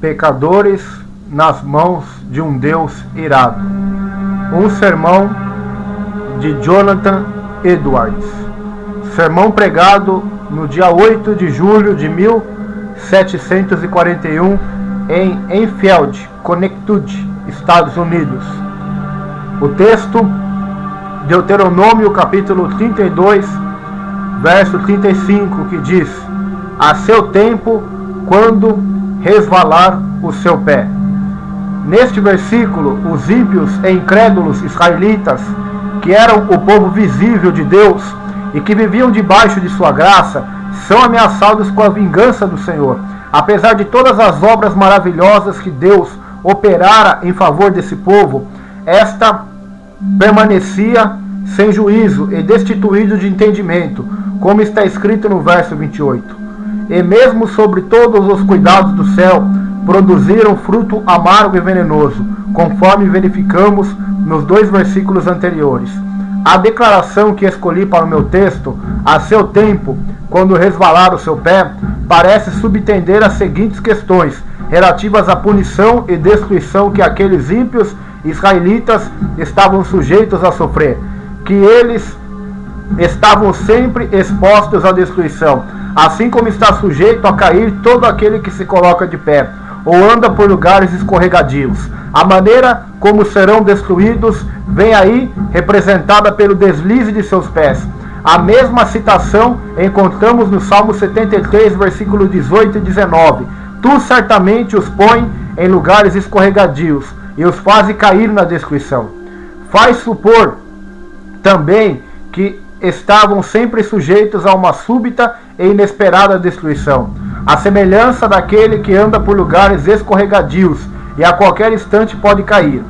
pecadores nas mãos de um Deus irado. Um sermão de Jonathan Edwards. Sermão pregado no dia 8 de julho de 1741 em Enfield, Connecticut, Estados Unidos. O texto, Deuteronômio capítulo 32, verso 35, que diz: a seu tempo, quando resvalar o seu pé. Neste versículo, os ímpios e incrédulos israelitas, que eram o povo visível de Deus e que viviam debaixo de sua graça, são ameaçados com a vingança do Senhor. Apesar de todas as obras maravilhosas que Deus operara em favor desse povo, esta permanecia sem juízo e destituído de entendimento, como está escrito no verso 28. E mesmo sobre todos os cuidados do céu, produziram fruto amargo e venenoso, conforme verificamos nos 2 versículos anteriores. A declaração que escolhi para o meu texto, a seu tempo, quando resvalar o seu pé, parece subtender as seguintes questões, relativas à punição e destruição que aqueles ímpios israelitas estavam sujeitos a sofrer, que eles estavam sempre expostos à destruição, assim como está sujeito a cair todo aquele que se coloca de pé, ou anda por lugares escorregadios. A maneira como serão destruídos vem aí representada pelo deslize de seus pés. A mesma citação encontramos no Salmo 73, versículos 18 e 19. Tu certamente os põe em lugares escorregadios e os faz cair na destruição. Faz supor também que estavam sempre sujeitos a uma súbita e inesperada destruição, a semelhança daquele que anda por lugares escorregadios e a qualquer instante pode cair.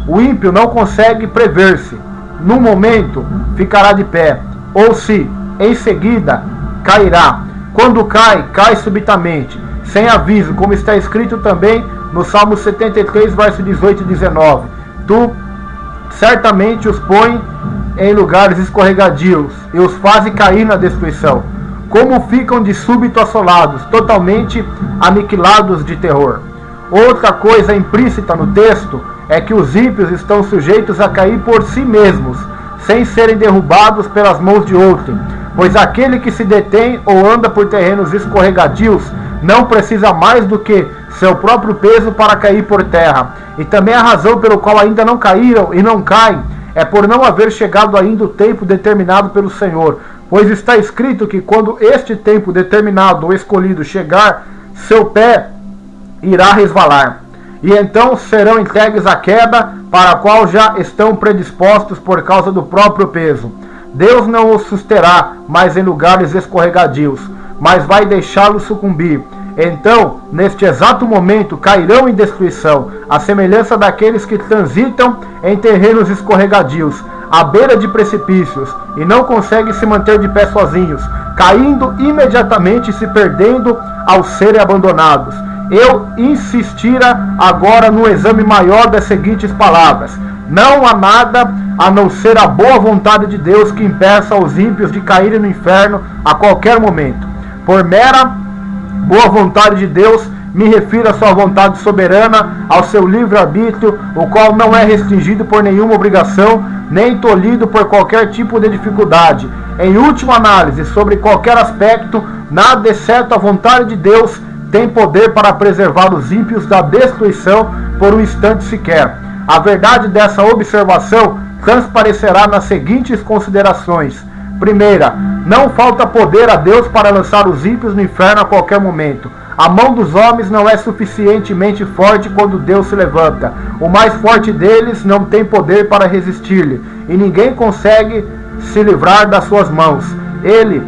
O ímpio não consegue prever-se. No momento ficará de pé, ou se em seguida cairá. Quando cai, cai subitamente, sem aviso, como está escrito também no Salmo 73, verso 18 e 19. Tu certamente os põe em lugares escorregadios e os faz cair na destruição. Como ficam de súbito assolados, totalmente aniquilados de terror. Outra coisa implícita no texto é que os ímpios estão sujeitos a cair por si mesmos, sem serem derrubados pelas mãos de outrem, pois aquele que se detém ou anda por terrenos escorregadios não precisa mais do que seu próprio peso para cair por terra. E também a razão pelo qual ainda não caíram e não caem é por não haver chegado ainda o tempo determinado pelo Senhor, pois está escrito que quando este tempo determinado ou escolhido chegar, seu pé irá resvalar, e então serão entregues à queda, para a qual já estão predispostos por causa do próprio peso. Deus não os susterá mais em lugares escorregadios, mas vai deixá-los sucumbir. Então, neste exato momento, cairão em destruição, à semelhança daqueles que transitam em terrenos escorregadios, à beira de precipícios, e não conseguem se manter de pé sozinhos, caindo imediatamente e se perdendo ao serem abandonados. Eu insistira agora no exame maior das seguintes palavras: não há nada a não ser a boa vontade de Deus que impeça os ímpios de caírem no inferno a qualquer momento. Por mera boa vontade de Deus, me refiro à sua vontade soberana, ao seu livre-arbítrio, o qual não é restringido por nenhuma obrigação, nem tolhido por qualquer tipo de dificuldade. Em última análise, sobre qualquer aspecto, nada exceto a vontade de Deus tem poder para preservar os ímpios da destruição por um instante sequer. A verdade dessa observação transparecerá nas seguintes considerações. Primeira, não falta poder a Deus para lançar os ímpios no inferno a qualquer momento. A mão dos homens não é suficientemente forte quando Deus se levanta. O mais forte deles não tem poder para resistir-lhe, e ninguém consegue se livrar das suas mãos. Ele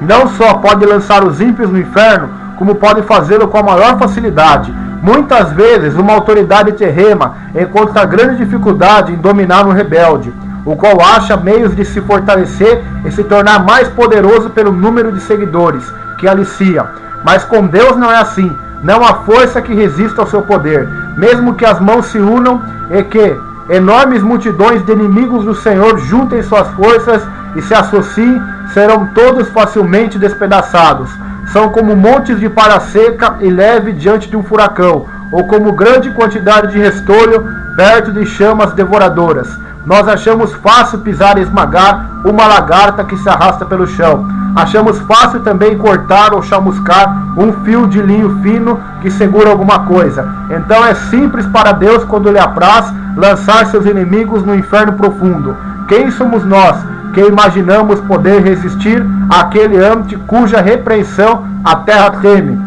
não só pode lançar os ímpios no inferno, como pode fazê-lo com a maior facilidade. Muitas vezes, uma autoridade terrena encontra grande dificuldade em dominar um rebelde, o qual acha meios de se fortalecer e se tornar mais poderoso pelo número de seguidores que alicia. Mas com Deus não é assim. Não há força que resista ao seu poder. Mesmo que as mãos se unam e que enormes multidões de inimigos do Senhor juntem suas forças e se associem, serão todos facilmente despedaçados. são como montes de palha seca e leve diante de um furacão, ou como grande quantidade de restolho perto de chamas devoradoras. Nós achamos fácil pisar e esmagar uma lagarta que se arrasta pelo chão. Achamos fácil também cortar ou chamuscar um fio de linho fino que segura alguma coisa. Então é simples para Deus, quando lhe apraz, lançar seus inimigos no inferno profundo. Quem somos nós que imaginamos poder resistir àquele âmbito cuja repreensão a terra teme,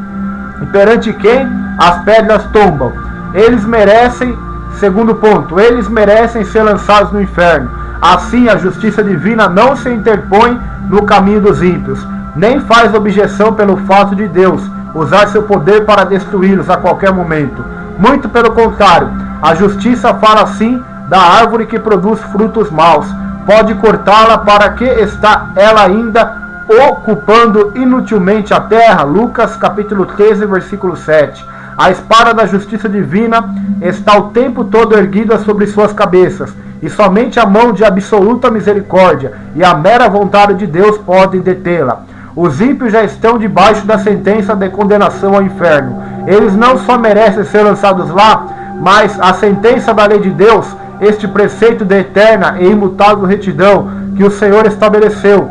e perante quem as pedras tombam? Eles merecem, segundo ponto, eles merecem ser lançados no inferno. Assim a justiça divina não se interpõe no caminho dos ímpios, nem faz objeção pelo fato de Deus usar seu poder para destruí-los a qualquer momento. Muito pelo contrário, a justiça fala assim da árvore que produz frutos maus. Pode cortá-la, para que está ela ainda ocupando inutilmente a terra? Lucas capítulo 13, versículo 7. A espada da justiça divina está o tempo todo erguida sobre suas cabeças, e somente a mão de absoluta misericórdia e a mera vontade de Deus podem detê-la. Os ímpios já estão debaixo da sentença de condenação ao inferno. Eles não só merecem ser lançados lá, mas a sentença da lei de Deus, este preceito de eterna e imutável retidão que o Senhor estabeleceu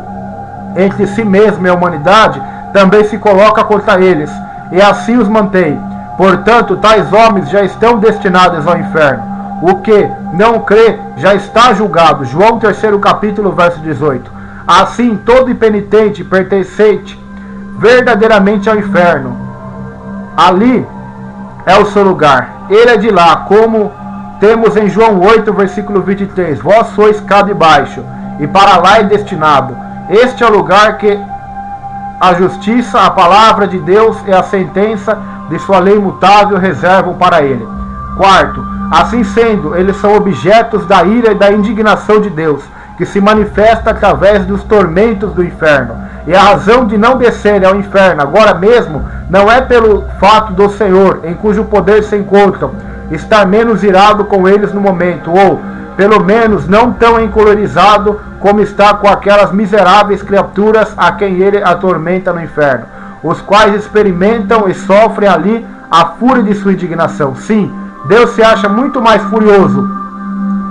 entre si mesmo e a humanidade, também se coloca contra eles, e assim os mantém. Portanto, tais homens já estão destinados ao inferno. O que não crê já está julgado. João 3º capítulo, verso 18. Assim, todo impenitente pertencente verdadeiramente ao inferno, ali é o seu lugar. Ele é de lá, como temos em João 8, versículo 23. Vós sois cá de baixo, e para lá é destinado. Este é o lugar que a justiça, a palavra de Deus e a sentença de sua lei imutável reservam para ele. Quarto, assim sendo, eles são objetos da ira e da indignação de Deus, que se manifesta através dos tormentos do inferno. E a razão de não descerem ao inferno agora mesmo não é pelo fato do Senhor, em cujo poder se encontram, estar menos irado com eles no momento, ou pelo menos não tão encolorizado como está com aquelas miseráveis criaturas a quem ele atormenta no inferno, os quais experimentam e sofrem ali a fúria de sua indignação. Sim, Deus se acha muito mais furioso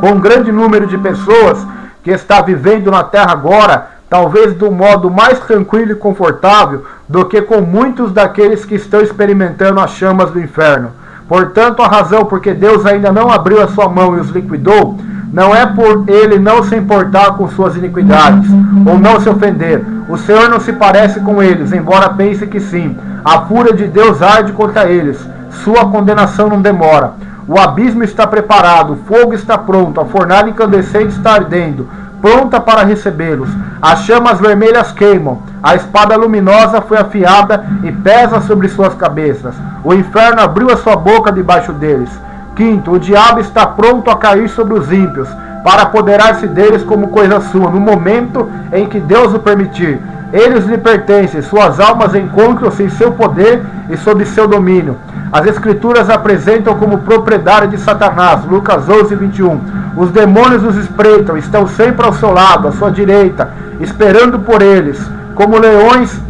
com um grande número de pessoas que está vivendo na terra agora, talvez do modo mais tranquilo e confortável, do que com muitos daqueles que estão experimentando as chamas do inferno. Portanto, a razão porque Deus ainda não abriu a sua mão e os liquidou, não é por ele não se importar com suas iniquidades, ou não se ofender. O Senhor não se parece com eles, embora pense que sim. A fúria de Deus arde contra eles, sua condenação não demora. O abismo está preparado, o fogo está pronto, a fornalha incandescente está ardendo, pronta para recebê-los. As chamas vermelhas queimam, a espada luminosa foi afiada e pesa sobre suas cabeças. O inferno abriu a sua boca debaixo deles. Quinto, o diabo está pronto a cair sobre os ímpios, para apoderar-se deles como coisa sua, no momento em que Deus o permitir. Eles lhe pertencem, suas almas encontram-se em seu poder e sob seu domínio. As Escrituras apresentam como propriedade de Satanás, Lucas 11, 21. Os demônios os espreitam, estão sempre ao seu lado, à sua direita, esperando por eles, como leões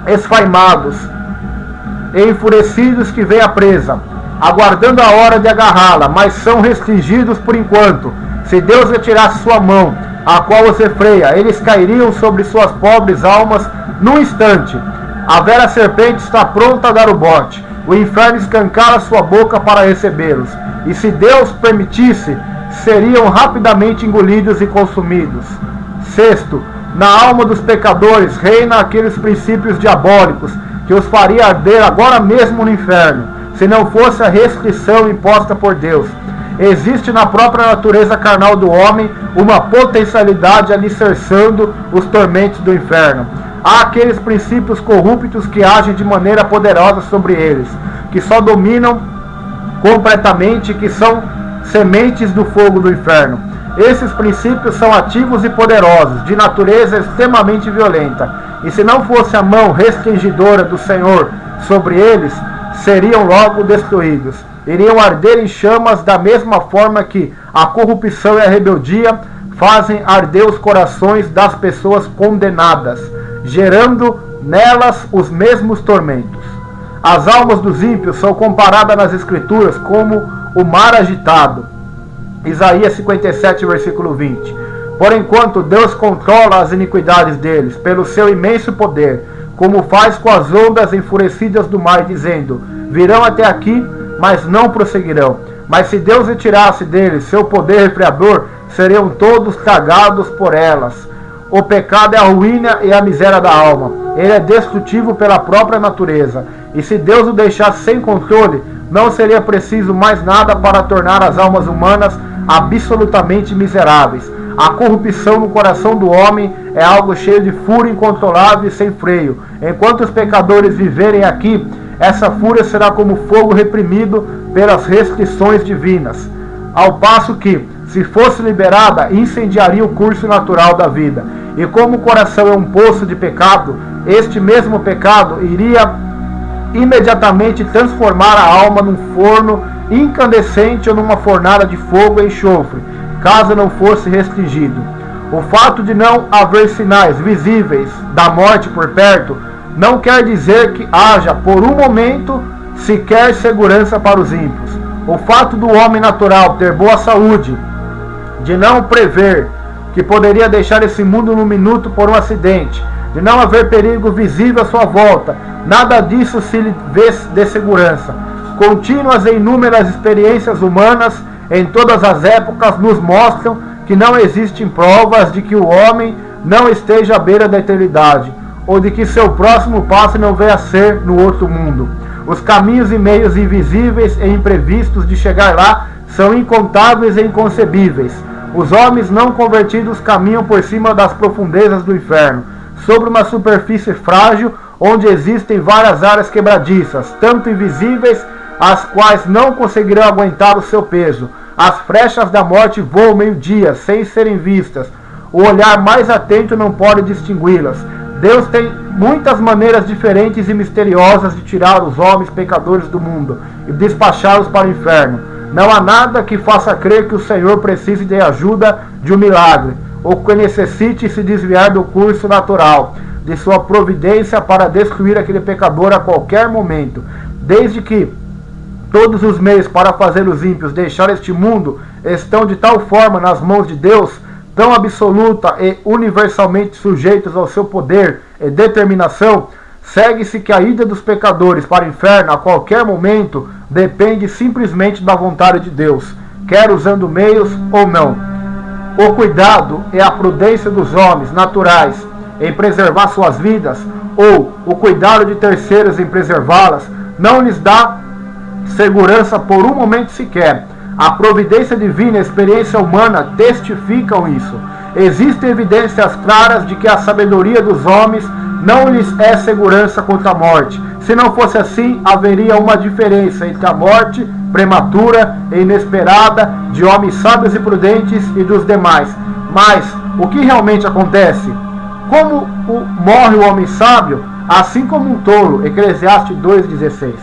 esfaimados e enfurecidos que vêm à presa, aguardando a hora de agarrá-la, mas são restringidos por enquanto. Se Deus retirasse sua mão, a qual os refreia, eles cairiam sobre suas pobres almas num instante. A velha serpente está pronta a dar o bote. O inferno escancara sua boca para recebê-los. E se Deus permitisse, seriam rapidamente engolidos e consumidos. Sexto, na alma dos pecadores reina aqueles princípios diabólicos que os faria arder agora mesmo no inferno, se não fosse a restrição imposta por Deus. Existe na própria natureza carnal do homem uma potencialidade alicerçando os tormentos do inferno. Há aqueles princípios corruptos que agem de maneira poderosa sobre eles, que só dominam completamente, que são sementes do fogo do inferno. Esses princípios são ativos e poderosos, de natureza extremamente violenta, e se não fosse a mão restringidora do Senhor sobre eles, seriam logo destruídos. Iriam arder em chamas da mesma forma que a corrupção e a rebeldia fazem arder os corações das pessoas condenadas, gerando nelas os mesmos tormentos. As almas dos ímpios são comparadas nas Escrituras como o mar agitado. Isaías 57, versículo 20. Por enquanto, Deus controla as iniquidades deles, pelo seu imenso poder, como faz com as ondas enfurecidas do mar, dizendo: virão até aqui, mas não prosseguirão. Mas se Deus retirasse deles seu poder refreador, seriam todos tragados por elas. O pecado é a ruína e a miséria da alma. Ele é destrutivo pela própria natureza. E se Deus o deixasse sem controle, não seria preciso mais nada para tornar as almas humanas absolutamente miseráveis. A corrupção no coração do homem é algo cheio de fúria incontrolável e sem freio. Enquanto os pecadores viverem aqui, essa fúria será como fogo reprimido pelas restrições divinas. Ao passo que, se fosse liberada, incendiaria o curso natural da vida. E como o coração é um poço de pecado, este mesmo pecado iria imediatamente transformar a alma num forno incandescente ou numa fornalha de fogo e enxofre, caso não fosse restringido. O fato de não haver sinais visíveis da morte por perto não quer dizer que haja, por um momento, sequer segurança para os ímpios. O fato do homem natural ter boa saúde, de não prever que poderia deixar esse mundo num minuto por um acidente, de não haver perigo visível à sua volta, nada disso se lhe vê de segurança. Contínuas e inúmeras experiências humanas em todas as épocas nos mostram que não existem provas de que o homem não esteja à beira da eternidade, ou de que seu próximo passo não venha a ser no outro mundo. Os caminhos e meios invisíveis e imprevistos de chegar lá são incontáveis e inconcebíveis. Os homens não convertidos caminham por cima das profundezas do inferno, sobre uma superfície frágil onde existem várias áreas quebradiças, tanto invisíveis, as quais não conseguirão aguentar o seu peso. As flechas da morte voam meio-dia, sem serem vistas. O olhar mais atento não pode distingui-las. Deus tem muitas maneiras diferentes e misteriosas de tirar os homens pecadores do mundo e despachá-los para o inferno. Não há nada que faça crer que o Senhor precise de ajuda de um milagre, ou que necessite se desviar do curso natural de sua providência para destruir aquele pecador a qualquer momento. Desde que todos os meios para fazer os ímpios deixar este mundo estão de tal forma nas mãos de Deus, tão absoluta e universalmente sujeitos ao seu poder e determinação, segue-se que a ida dos pecadores para o inferno a qualquer momento depende simplesmente da vontade de Deus, quer usando meios ou não. O cuidado e a prudência dos homens naturais em preservar suas vidas, ou o cuidado de terceiros em preservá-las, não lhes dá segurança por um momento sequer. A providência divina e a experiência humana testificam isso. Existem evidências claras de que a sabedoria dos homens não lhes é segurança contra a morte. Se não fosse assim, haveria uma diferença entre a morte prematura e inesperada de homens sábios e prudentes e dos demais. Mas o que realmente acontece? Como morre o homem sábio, assim como um tolo. Eclesiastes 2,16.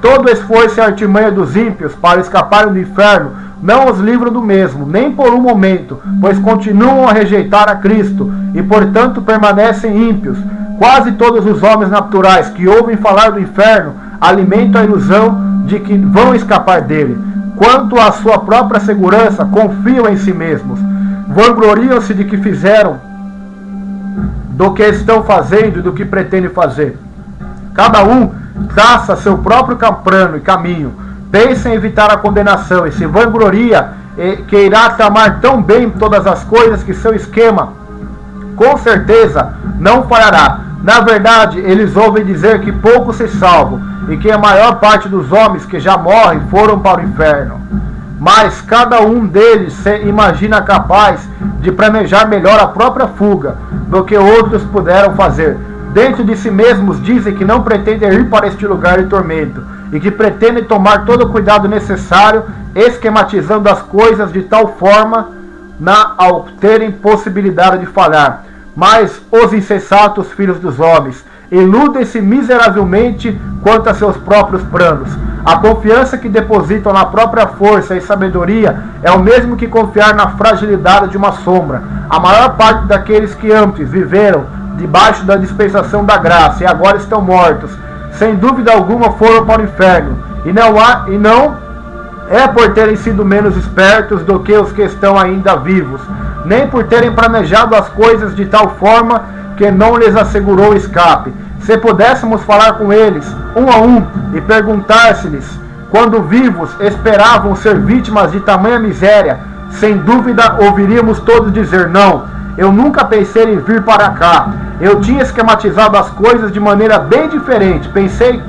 Todo esforço e artimanha dos ímpios para escaparem do inferno não os livram do mesmo, nem por um momento, pois continuam a rejeitar a Cristo e, portanto, permanecem ímpios. Quase todos os homens naturais que ouvem falar do inferno alimentam a ilusão de que vão escapar dele. Quanto à sua própria segurança, confiam em si mesmos. Vangloriam-se de que fizeram, do que estão fazendo e do que pretendem fazer. Cada um traça seu próprio plano e caminho, pensa em evitar a condenação e se vangloria que irá tramar tão bem todas as coisas que seu esquema com certeza não falhará. Na verdade, eles ouvem dizer que poucos se salvam e que a maior parte dos homens que já morrem foram para o inferno. Mas cada um deles se imagina capaz de planejar melhor a própria fuga do que outros puderam fazer. Dentro de si mesmos dizem que não pretendem ir para este lugar de tormento e que pretendem tomar todo o cuidado necessário, esquematizando as coisas de tal forma ao terem possibilidade de falhar. Mas os insensatos filhos dos homens iludem-se miseravelmente quanto a seus próprios planos. A confiança que depositam na própria força e sabedoria é o mesmo que confiar na fragilidade de uma sombra. A maior parte daqueles que antes viveram debaixo da dispensação da graça, e agora estão mortos. Sem dúvida alguma foram para o inferno, e não é por terem sido menos espertos do que os que estão ainda vivos, nem por terem planejado as coisas de tal forma que não lhes assegurou o escape. Se pudéssemos falar com eles, um a um, e perguntar-se-lhes, quando vivos, esperavam ser vítimas de tamanha miséria, sem dúvida ouviríamos todos dizer: não, eu nunca pensei em vir para cá. Eu tinha esquematizado as coisas de maneira bem diferente. Pensei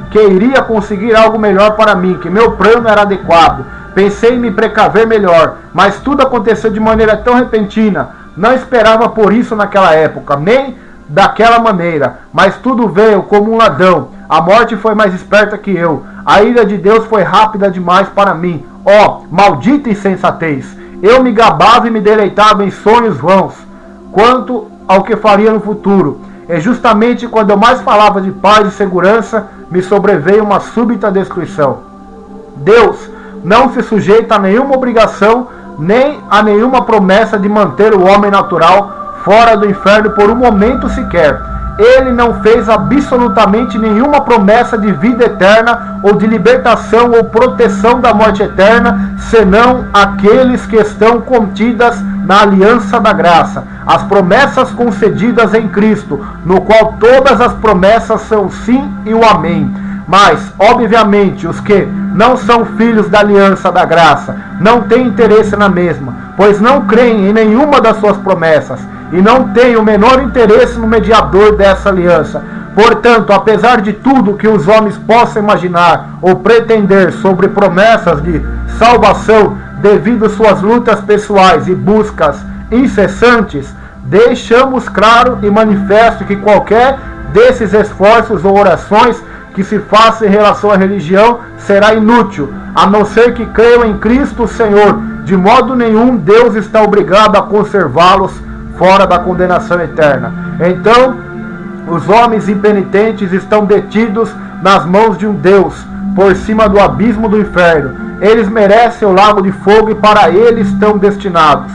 que iria conseguir algo melhor para mim, que meu plano era adequado. Pensei em me precaver melhor, mas tudo aconteceu de maneira tão repentina. Não esperava por isso naquela época, nem daquela maneira, mas tudo veio como um ladrão. A morte foi mais esperta que eu. A ira de Deus foi rápida demais para mim. Ó, maldita insensatez! Eu me gabava e me deleitava em sonhos vãos quanto ao que faria no futuro. E justamente quando eu mais falava de paz e segurança, me sobreveio uma súbita destruição. Deus não se sujeita a nenhuma obrigação, nem a nenhuma promessa de manter o homem natural fora do inferno por um momento sequer. Ele não fez absolutamente nenhuma promessa de vida eterna, ou de libertação ou proteção da morte eterna, senão aqueles que estão contidas na aliança da graça, as promessas concedidas em Cristo, no qual todas as promessas são sim e o amém. Mas, obviamente, os que não são filhos da aliança da graça não têm interesse na mesma, pois não creem em nenhuma das suas promessas e não têm o menor interesse no mediador dessa aliança. Portanto, apesar de tudo que os homens possam imaginar ou pretender sobre promessas de salvação devido às suas lutas pessoais e buscas incessantes, deixamos claro e manifesto que qualquer desses esforços ou orações que se faça em relação à religião será inútil, a não ser que creiam em Cristo Senhor. De modo nenhum Deus está obrigado a conservá-los fora da condenação eterna. Então, os homens impenitentes estão detidos nas mãos de um Deus, por cima do abismo do inferno. Eles merecem o lago de fogo e para ele estão destinados.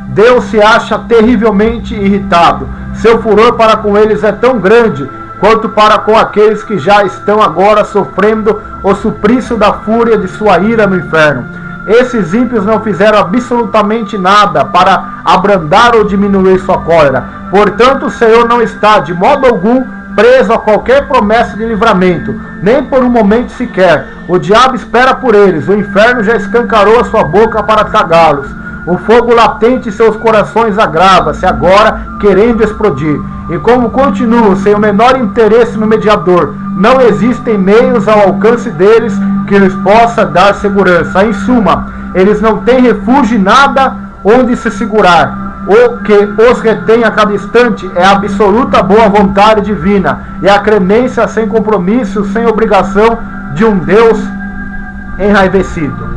Deus se acha terrivelmente irritado. Seu furor para com eles é tão grande quanto para com aqueles que já estão agora sofrendo o suplício da fúria de sua ira no inferno. Esses ímpios não fizeram absolutamente nada para abrandar ou diminuir sua cólera. Portanto, o Senhor não está, de modo algum, preso a qualquer promessa de livramento, nem por um momento sequer. O diabo espera por eles, o inferno já escancarou a sua boca para tragá-los. O fogo latente em seus corações agrava-se agora, querendo explodir. E como continuam sem o menor interesse no mediador, não existem meios ao alcance deles que lhes possa dar segurança. Em suma, eles não têm refúgio e nada onde se segurar. O que os retém a cada instante é a absoluta boa vontade divina e a crenência sem compromisso, sem obrigação de um Deus enraivecido.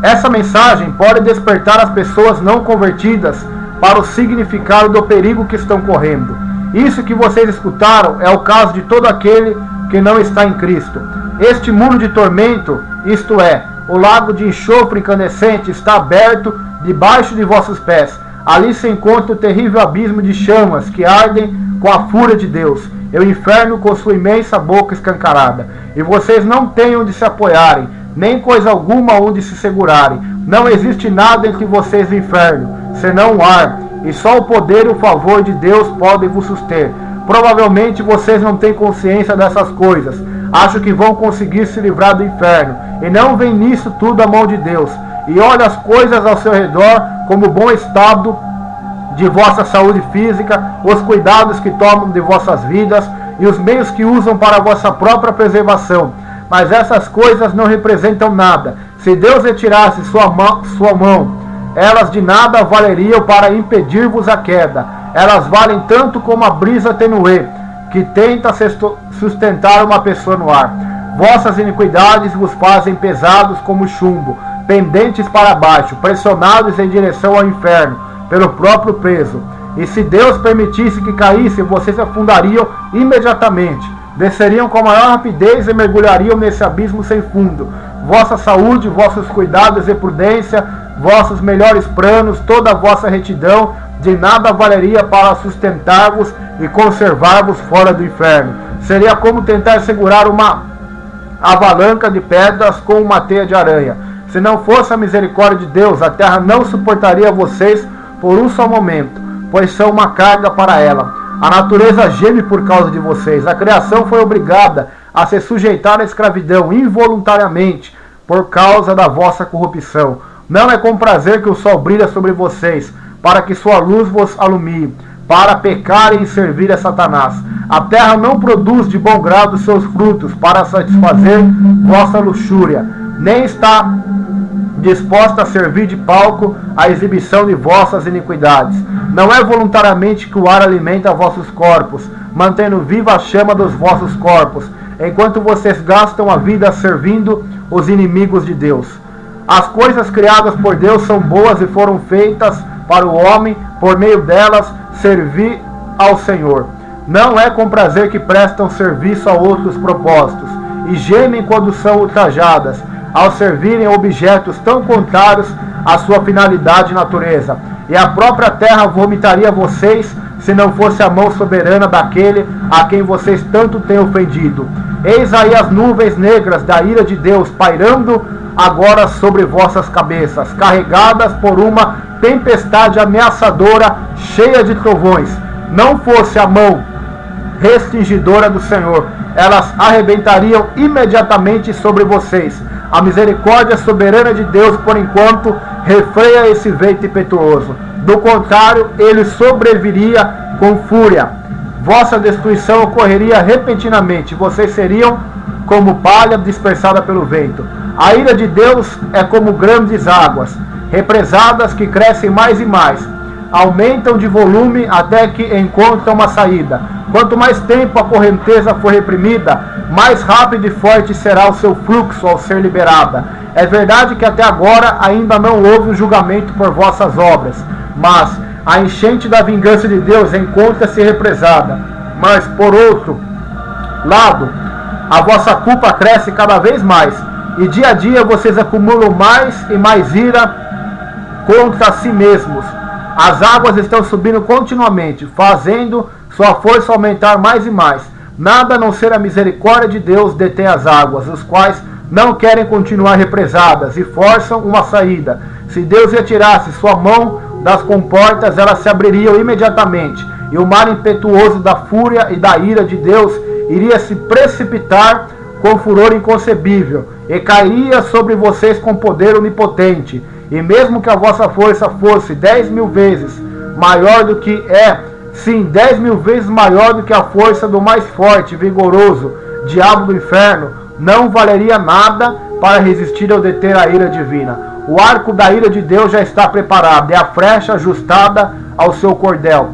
Essa mensagem pode despertar as pessoas não convertidas para o significado do perigo que estão correndo. Isso que vocês escutaram é o caso de todo aquele que não está em Cristo. Este mundo de tormento, isto é, o lago de enxofre incandescente, está aberto debaixo de vossos pés. Ali se encontra o terrível abismo de chamas que ardem com a fúria de Deus, e o inferno com sua imensa boca escancarada. E vocês não têm onde se apoiarem, nem coisa alguma onde se segurarem. Não existe nada entre vocês e o inferno, senão o ar, e só o poder e o favor de Deus podem vos suster. Provavelmente vocês não têm consciência dessas coisas. Acham que vão conseguir se livrar do inferno, e não vem nisso tudo a mão de Deus. E olha as coisas ao seu redor, como o bom estado de vossa saúde física, os cuidados que tomam de vossas vidas e os meios que usam para a vossa própria preservação. Mas essas coisas não representam nada. Se Deus retirasse sua mão, elas de nada valeriam para impedir-vos a queda. Elas valem tanto como a brisa tenue, que tenta sustentar uma pessoa no ar. Vossas iniquidades vos fazem pesados como chumbo, pendentes para baixo, pressionados em direção ao inferno, pelo próprio peso. E se Deus permitisse que caísse, vocês afundariam imediatamente. desceriam com a maior rapidez e mergulhariam nesse abismo sem fundo. Vossa saúde, vossos cuidados e prudência, vossos melhores planos, toda a vossa retidão, de nada valeria para sustentar-vos e conservar-vos fora do inferno. Seria como tentar segurar uma avalanche de pedras com uma teia de aranha. Se não fosse a misericórdia de Deus, a terra não suportaria vocês por um só momento, pois são uma carga para ela. A natureza geme por causa de vocês. A criação foi obrigada a se sujeitar à escravidão involuntariamente por causa da vossa corrupção. Não é com prazer que o sol brilha sobre vocês, para que sua luz vos alumie, para pecarem e servir a Satanás. A terra não produz de bom grado seus frutos para satisfazer vossa luxúria, nem está disposta a servir de palco à exibição de vossas iniquidades. Não é voluntariamente que o ar alimenta vossos corpos, mantendo viva a chama dos vossos corpos, enquanto vocês gastam a vida servindo os inimigos de Deus. As coisas criadas por Deus são boas e foram feitas para o homem, por meio delas, servir ao Senhor. Não é com prazer que prestam serviço a outros propósitos, e gemem quando são ultrajadas, ao servirem objetos tão contrários à sua finalidade e natureza. E a própria terra vomitaria vocês, se não fosse a mão soberana daquele a quem vocês tanto têm ofendido. Eis aí as nuvens negras da ira de Deus pairando agora sobre vossas cabeças, carregadas por uma tempestade ameaçadora, cheia de trovões. Não fosse a mão restringidora do Senhor, elas arrebentariam imediatamente sobre vocês. A misericórdia soberana de Deus, por enquanto, refreia esse vento impetuoso. Do contrário, ele sobreviria com fúria. Vossa destruição ocorreria repentinamente. Vocês seriam como palha dispersada pelo vento. A ira de Deus é como grandes águas, represadas que crescem mais e mais. Aumentam de volume até que encontram uma saída. Quanto mais tempo a correnteza for reprimida, mais rápido e forte será o seu fluxo ao ser liberada. É verdade que até agora ainda não houve um julgamento por vossas obras, mas a enchente da vingança de Deus encontra-se represada. Mas, por outro lado, a vossa culpa cresce cada vez mais, e dia a dia vocês acumulam mais e mais ira contra si mesmos. As águas estão subindo continuamente, fazendo sua força aumentar mais e mais. Nada a não ser a misericórdia de Deus detém as águas, os quais não querem continuar represadas e forçam uma saída. Se Deus retirasse sua mão das comportas, elas se abririam imediatamente, e o mar impetuoso da fúria e da ira de Deus iria se precipitar com furor inconcebível, e cairia sobre vocês com poder onipotente. E mesmo que a vossa força fosse 10.000 vezes maior do que sim, 10.000 vezes maior do que a força do mais forte e vigoroso diabo do inferno, não valeria nada para resistir ou deter a ira divina. O arco da ira de Deus já está preparado, e a flecha ajustada ao seu cordel.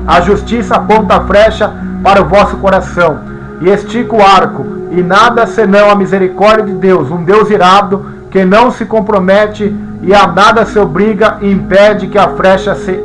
A justiça aponta a flecha para o vosso coração, e estica o arco, e nada senão a misericórdia de Deus, um Deus irado, que não se compromete e a nada se obriga e impede que a flecha se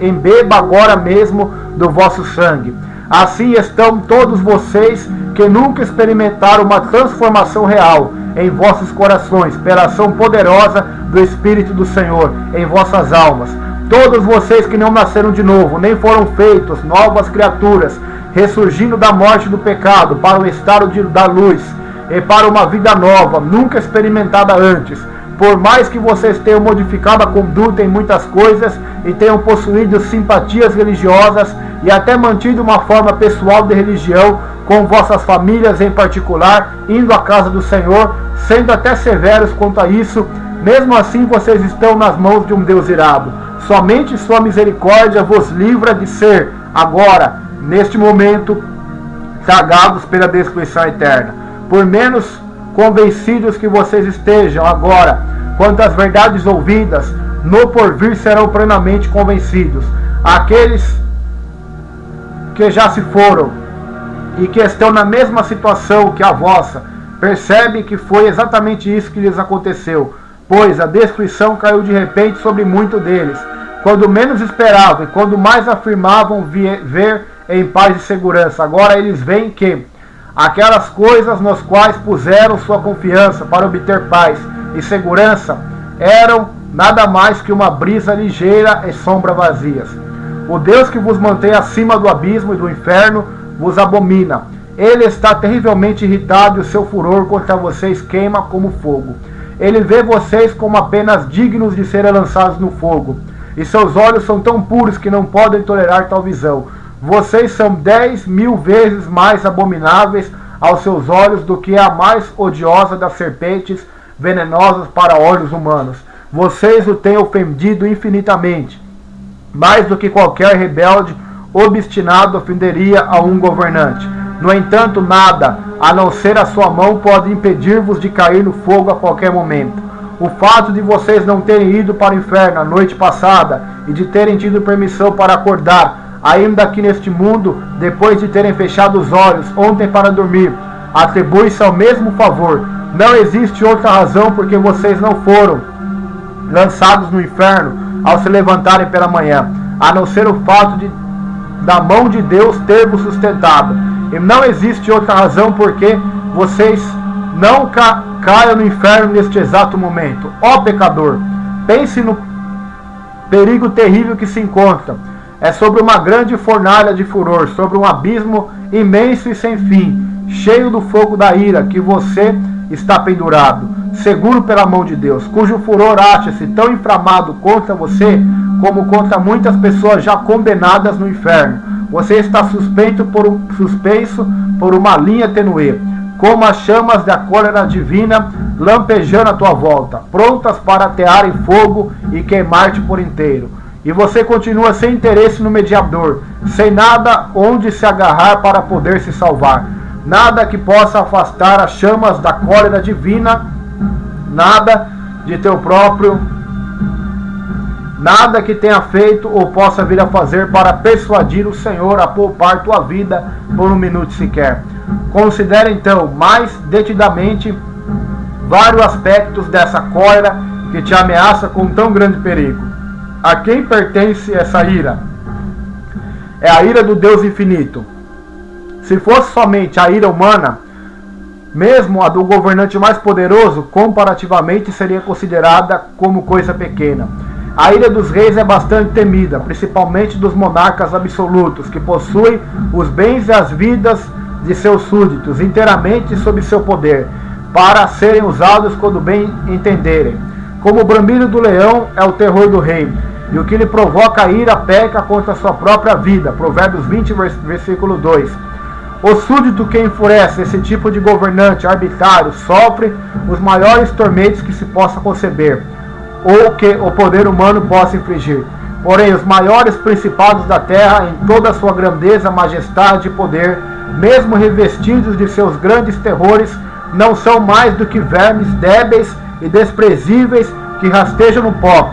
embeba agora mesmo do vosso sangue. Assim estão todos vocês que nunca experimentaram uma transformação real em vossos corações, pela ação poderosa do Espírito do Senhor em vossas almas. Todos vocês que não nasceram de novo, nem foram feitos novas criaturas, ressurgindo da morte do pecado para o estado da luz e para uma vida nova, nunca experimentada antes. Por mais que vocês tenham modificado a conduta em muitas coisas e tenham possuído simpatias religiosas e até mantido uma forma pessoal de religião com vossas famílias em particular, indo à casa do Senhor, sendo até severos quanto a isso, mesmo assim vocês estão nas mãos de um Deus irado. Somente sua misericórdia vos livra de ser, agora, neste momento, tragados pela destruição eterna. Por menos convencidos que vocês estejam agora quanto às verdades ouvidas, no porvir serão plenamente convencidos. Aqueles que já se foram e que estão na mesma situação que a vossa, percebem que foi exatamente isso que lhes aconteceu, pois a destruição caiu de repente sobre muitos deles, quando menos esperavam e quando mais afirmavam ver em paz e segurança. Agora eles veem que aquelas coisas nas quais puseram sua confiança para obter paz e segurança eram nada mais que uma brisa ligeira e sombra vazias. O Deus que vos mantém acima do abismo e do inferno vos abomina. Ele está terrivelmente irritado e o seu furor contra vocês queima como fogo. Ele vê vocês como apenas dignos de serem lançados no fogo. E seus olhos são tão puros que não podem tolerar tal visão. Vocês são 10.000 vezes mais abomináveis aos seus olhos do que a mais odiosa das serpentes venenosas para olhos humanos. Vocês o têm ofendido infinitamente, mais do que qualquer rebelde obstinado ofenderia a um governante. No entanto, nada, a não ser a sua mão, pode impedir-vos de cair no fogo a qualquer momento. O fato de vocês não terem ido para o inferno a noite passada e de terem tido permissão para acordar, ainda aqui neste mundo, depois de terem fechado os olhos ontem para dormir, atribui-se ao mesmo favor. Não existe outra razão porque vocês não foram lançados no inferno ao se levantarem pela manhã, a não ser o fato da mão de Deus ter vos sustentado. E não existe outra razão porque vocês não caiam no inferno neste exato momento. Ó pecador, pense no perigo terrível que se encontra. É sobre uma grande fornalha de furor, sobre um abismo imenso e sem fim, cheio do fogo da ira, que você está pendurado, seguro pela mão de Deus, cujo furor acha-se tão inflamado contra você como contra muitas pessoas já condenadas no inferno. Você está suspenso por uma linha tênue, como as chamas da cólera divina lampejando à tua volta, prontas para atear em fogo e queimar-te por inteiro. E você continua sem interesse no mediador, sem nada onde se agarrar para poder se salvar. Nada que possa afastar as chamas da cólera divina, nada de teu próprio, nada que tenha feito ou possa vir a fazer para persuadir o Senhor a poupar tua vida por um minuto sequer. Considere então mais detidamente vários aspectos dessa cólera que te ameaça com tão grande perigo. A quem pertence essa ira? É a ira do Deus infinito. Se fosse somente a ira humana, mesmo a do governante mais poderoso, comparativamente seria considerada como coisa pequena. A ira dos reis é bastante temida, principalmente dos monarcas absolutos, que possuem os bens e as vidas de seus súditos inteiramente sob seu poder, para serem usados quando bem entenderem. Como o bramido do leão é o terror do rei, e o que lhe provoca a ira peca contra a sua própria vida. Provérbios 20, versículo 2. O súdito que enfurece esse tipo de governante arbitrário sofre os maiores tormentos que se possa conceber, ou que o poder humano possa infligir. Porém, os maiores principados da terra, em toda a sua grandeza, majestade e poder, mesmo revestidos de seus grandes terrores, não são mais do que vermes débeis e desprezíveis que rastejam no pó,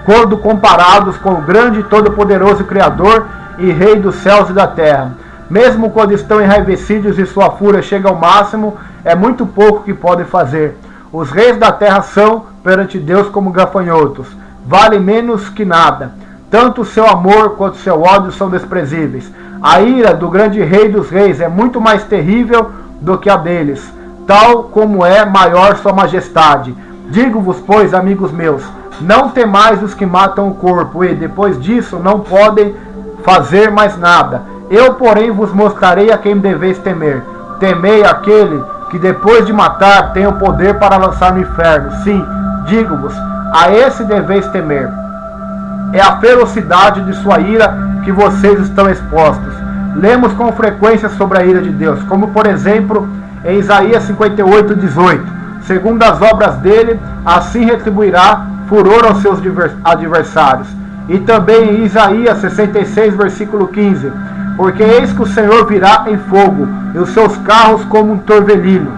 quando comparados com o grande e todo-poderoso Criador e Rei dos céus e da terra. Mesmo quando estão enraivecidos e sua fúria chega ao máximo, é muito pouco que podem fazer. Os reis da terra são, perante Deus, como gafanhotos, vale menos que nada. Tanto o seu amor quanto o seu ódio são desprezíveis. A ira do grande rei dos reis é muito mais terrível do que a deles, tal como é maior sua majestade. Digo-vos, pois, amigos meus, não temais os que matam o corpo, e depois disso não podem fazer mais nada. Eu, porém, vos mostrarei a quem deveis temer. Temei aquele que depois de matar tem o poder para lançar no inferno. Sim, digo-vos, a esse deveis temer. É a ferocidade de sua ira que vocês estão expostos. Lemos com frequência sobre a ira de Deus, como por exemplo em Isaías 58, 18. Segundo as obras dele, assim retribuirá furor aos seus adversários. E também em Isaías 66, versículo 15. Porque eis que o Senhor virá em fogo, e os seus carros como um torvelino,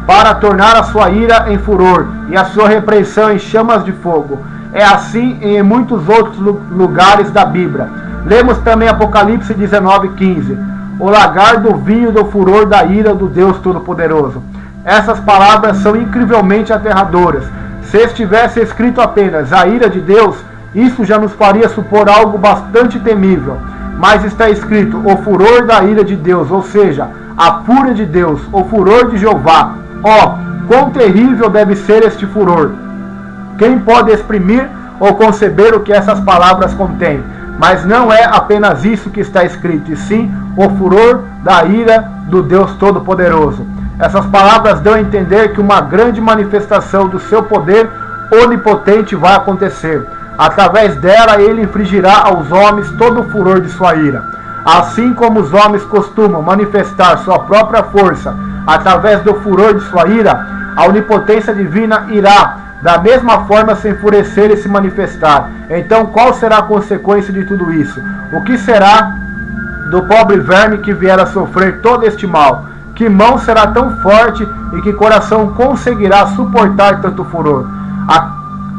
para tornar a sua ira em furor, e a sua repreensão em chamas de fogo. É assim em muitos outros lugares da Bíblia. Lemos também Apocalipse 19, 15. O lagar do vinho do furor da ira do Deus Todo-Poderoso. Essas palavras são incrivelmente aterradoras. Se estivesse escrito apenas a ira de Deus, isso já nos faria supor algo bastante temível. Mas está escrito, o furor da ira de Deus, ou seja, a fúria de Deus, o furor de Jeová. Ó, quão terrível deve ser este furor! Quem pode exprimir ou conceber o que essas palavras contêm? Mas não é apenas isso que está escrito, e sim o furor da ira do Deus Todo-Poderoso. Essas palavras dão a entender que uma grande manifestação do seu poder onipotente vai acontecer. Através dela ele infligirá aos homens todo o furor de sua ira. Assim como os homens costumam manifestar sua própria força através do furor de sua ira, a onipotência divina irá da mesma forma se enfurecer e se manifestar. Então qual será a consequência de tudo isso? O que será do pobre verme que vier a sofrer todo este mal? Que mão será tão forte e que coração conseguirá suportar tanto furor?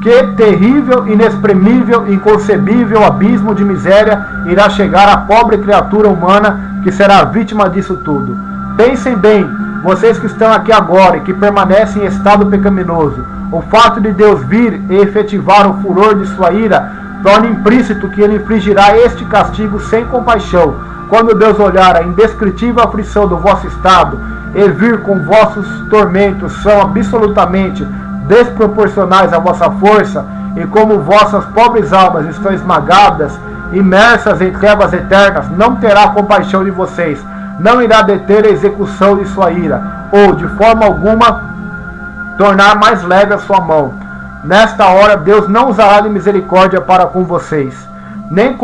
Que terrível, inexprimível, inconcebível abismo de miséria irá chegar à pobre criatura humana que será vítima disso tudo. Pensem bem, vocês que estão aqui agora e que permanecem em estado pecaminoso. O fato de Deus vir e efetivar o furor de sua ira torna implícito que ele infligirá este castigo sem compaixão. Quando Deus olhar a indescritível aflição do vosso estado e vir com vossos tormentos são absolutamente desproporcionais à vossa força, e como vossas pobres almas estão esmagadas, imersas em trevas eternas, não terá compaixão de vocês, não irá deter a execução de sua ira, ou de forma alguma tornar mais leve a sua mão. Nesta hora Deus não usará de misericórdia para com vocês, nem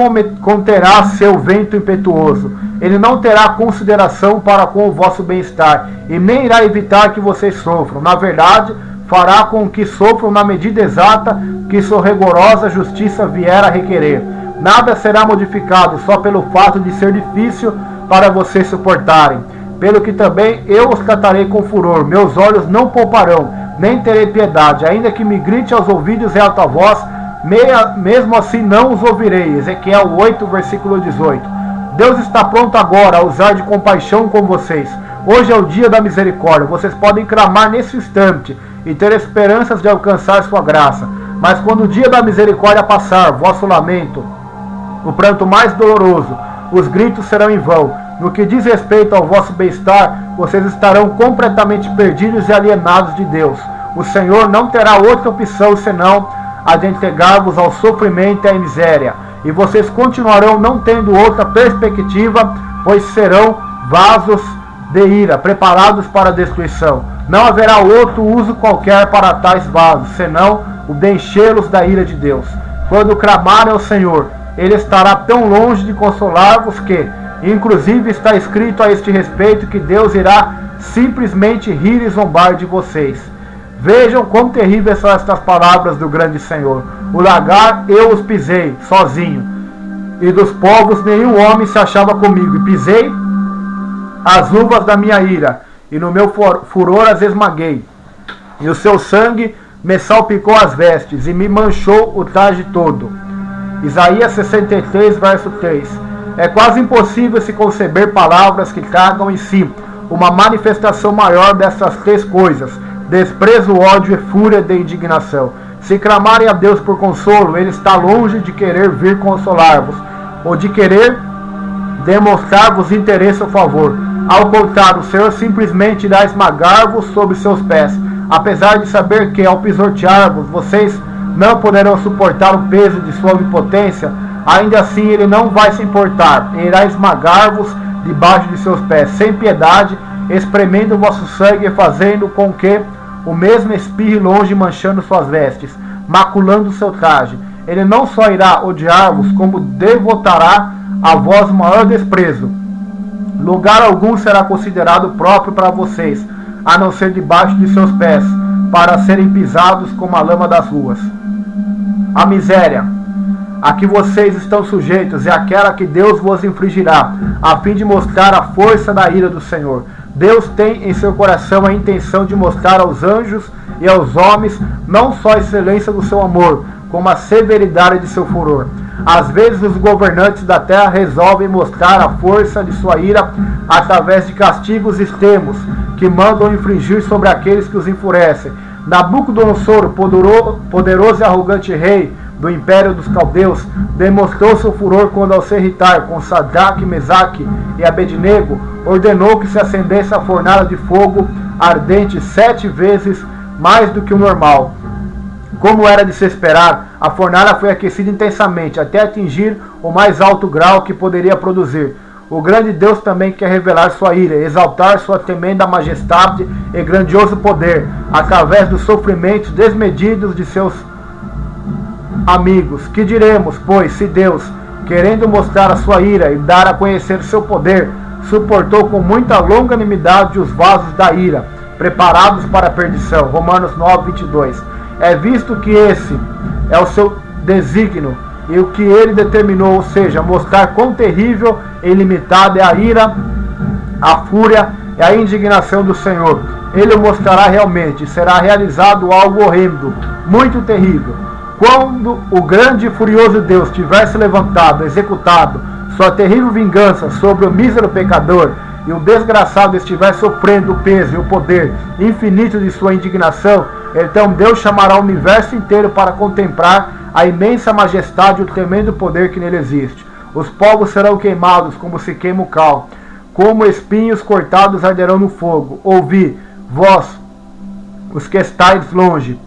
conterá seu vento impetuoso. Ele não terá consideração para com o vosso bem-estar, e nem irá evitar que vocês sofram. Na verdade, fará com que sofram na medida exata que sua rigorosa justiça vier a requerer. Nada será modificado só pelo fato de ser difícil para vocês suportarem. Pelo que também eu os tratarei com furor, meus olhos não pouparão, nem terei piedade, ainda que me grite aos ouvidos em alta voz, mesmo assim não os ouvirei. Ezequiel 8, versículo 18. Deus está pronto agora a usar de compaixão com vocês. Hoje é o dia da misericórdia, vocês podem clamar nesse instante e ter esperanças de alcançar sua graça. Mas quando o dia da misericórdia passar, vosso lamento, o pranto mais doloroso, os gritos serão em vão. No que diz respeito ao vosso bem-estar, vocês estarão completamente perdidos e alienados de Deus. O Senhor não terá outra opção senão a de entregar-vos ao sofrimento e à miséria. E vocês continuarão não tendo outra perspectiva, pois serão vasos de ira, preparados para a destruição. Não haverá outro uso qualquer para tais vasos, senão o de enchê-los da ira de Deus. Quando clamarem ao Senhor, Ele estará tão longe de consolar-vos que, inclusive, está escrito a este respeito que Deus irá simplesmente rir e zombar de vocês. Vejam quão terríveis são estas palavras do grande Senhor. O lagar eu os pisei, sozinho, e dos povos nenhum homem se achava comigo, e pisei as uvas da minha ira, e no meu furor as esmaguei, e o seu sangue me salpicou as vestes, e me manchou o traje todo. Isaías 63, verso 3. É quase impossível se conceber palavras que tragam em si uma manifestação maior dessas três coisas: desprezo, ódio e fúria de indignação. Se clamarem a Deus por consolo, Ele está longe de querer vir consolar-vos, ou de querer demonstrar-vos interesse ou favor. Ao contrário, o Senhor simplesmente irá esmagar-vos sob seus pés. Apesar de saber que, ao pisotear-vos, vocês não poderão suportar o peso de sua onipotência, ainda assim Ele não vai se importar. Ele irá esmagar-vos debaixo de seus pés, sem piedade, espremendo o vosso sangue e fazendo com que o mesmo espirre longe, manchando suas vestes, maculando seu traje. Ele não só irá odiar-vos, como devotará a vós o maior desprezo. Lugar algum será considerado próprio para vocês, a não ser debaixo de seus pés, para serem pisados como a lama das ruas. A miséria a que vocês estão sujeitos é aquela que Deus vos infligirá, a fim de mostrar a força da ira do Senhor. Deus tem em seu coração a intenção de mostrar aos anjos e aos homens não só a excelência do seu amor, como a severidade de seu furor. Às vezes os governantes da terra resolvem mostrar a força de sua ira através de castigos extremos que mandam infligir sobre aqueles que os enfurecem. Nabucodonosor, poderoso e arrogante rei do império dos caldeus, demonstrou seu furor quando, ao se irritar com Sadraque, Mesaque e Abednego, ordenou que se acendesse a fornalha de fogo ardente 7 vezes mais do que o normal. Como era de se esperar, a fornalha foi aquecida intensamente até atingir o mais alto grau que poderia produzir. O grande Deus também quer revelar sua ira, exaltar sua tremenda majestade e grandioso poder, através dos sofrimentos desmedidos de seus amigos. Que diremos, pois, se Deus, querendo mostrar a sua ira e dar a conhecer seu poder, suportou com muita longanimidade os vasos da ira, preparados para a perdição? Romanos 9, 22. É visto que esse é o seu desígnio, e o que ele determinou, ou seja, mostrar quão terrível e ilimitada é a ira, a fúria e a indignação do Senhor. Ele o mostrará realmente, será realizado algo horrendo, muito terrível. Quando o grande e furioso Deus tiver se levantado, executado sua terrível vingança sobre o mísero pecador, e o desgraçado estiver sofrendo o peso e o poder infinito de sua indignação, então Deus chamará o universo inteiro para contemplar a imensa majestade e o tremendo poder que nele existe. Os povos serão queimados como se queima o cal, como espinhos cortados arderão no fogo. Ouvi, vós, os que estáis longe,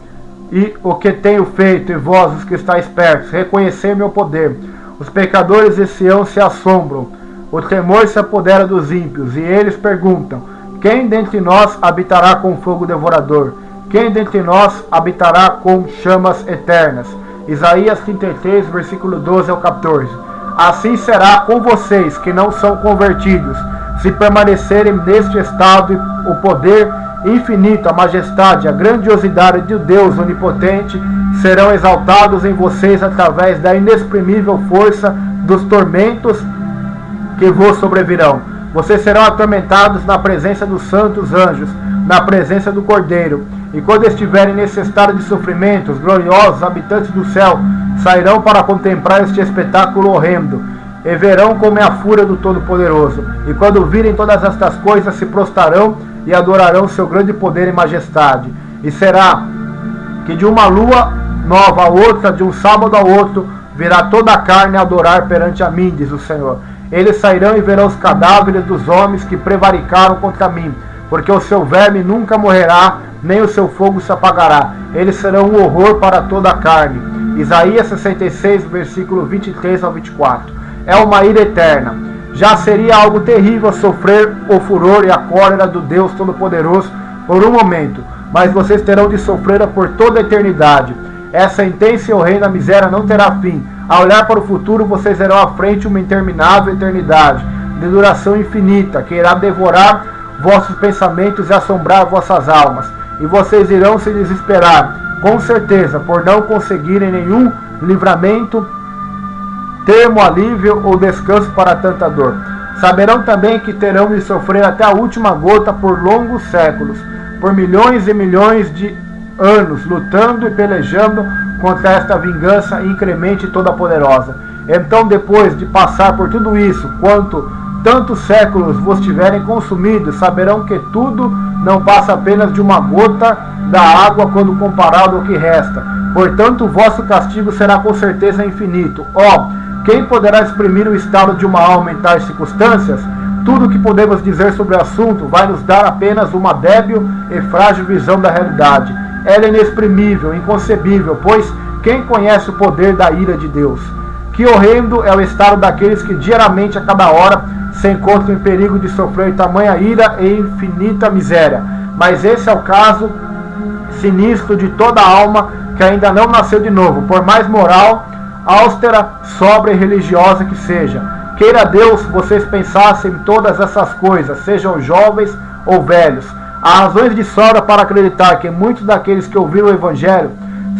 e o que tenho feito, e vós, os que estáis perto, reconhecei meu poder. Os pecadores de Sião se assombram, o temor se apodera dos ímpios, e eles perguntam: quem dentre nós habitará com fogo devorador? Quem dentre nós habitará com chamas eternas? Isaías 33, versículo 12 ao 14. Assim será com vocês que não são convertidos, se permanecerem neste estado. O poder infinito, a majestade, a grandiosidade de Deus onipotente serão exaltados em vocês através da inexprimível força dos tormentos que vos sobrevirão. Vocês serão atormentados na presença dos santos anjos, na presença do Cordeiro. E quando estiverem nesse estado de sofrimento, os gloriosos habitantes do céu sairão para contemplar este espetáculo horrendo, e verão como é a fúria do Todo-Poderoso. E quando virem todas estas coisas, se prostrarão e adorarão seu grande poder e majestade. E será que de uma lua nova a outra, de um sábado ao outro, virá toda a carne a adorar perante a mim, diz o Senhor. Eles sairão e verão os cadáveres dos homens que prevaricaram contra mim, porque o seu verme nunca morrerá, nem o seu fogo se apagará. Eles serão um horror para toda a carne. Isaías 66, versículo 23 ao 24. É uma ira eterna. Já seria algo terrível sofrer o furor e a cólera do Deus Todo-Poderoso por um momento, mas vocês terão de sofrê-la por toda a eternidade. Essa intensa e horrenda miséria não terá fim. Ao olhar para o futuro, vocês verão à frente uma interminável eternidade, de duração infinita, que irá devorar vossos pensamentos e assombrar vossas almas. E vocês irão se desesperar, com certeza, por não conseguirem nenhum livramento, termo, alívio ou descanso para tanta dor. Saberão também que terão de sofrer até a última gota por longos séculos, por milhões e milhões de anos, lutando e pelejando contra esta vingança inclemente e toda poderosa. Então, depois de passar por tudo isso, quanto tantos séculos vos tiverem consumido, saberão que tudo não passa apenas de uma gota da água quando comparado ao que resta. Portanto, o vosso castigo será com certeza infinito. Quem poderá exprimir o estado de uma alma em tais circunstâncias? Tudo o que podemos dizer sobre o assunto vai nos dar apenas uma débil e frágil visão da realidade. Ela é inexprimível, inconcebível, pois quem conhece o poder da ira de Deus? Que horrendo é o estado daqueles que diariamente, a cada hora, se encontram em perigo de sofrer tamanha ira e infinita miséria. Mas esse é o caso sinistro de toda alma que ainda não nasceu de novo, por mais moral, austera, sóbria e religiosa que seja. Queira Deus vocês pensassem em todas essas coisas, sejam jovens ou velhos. Há razões de sobra para acreditar que muitos daqueles que ouviram o Evangelho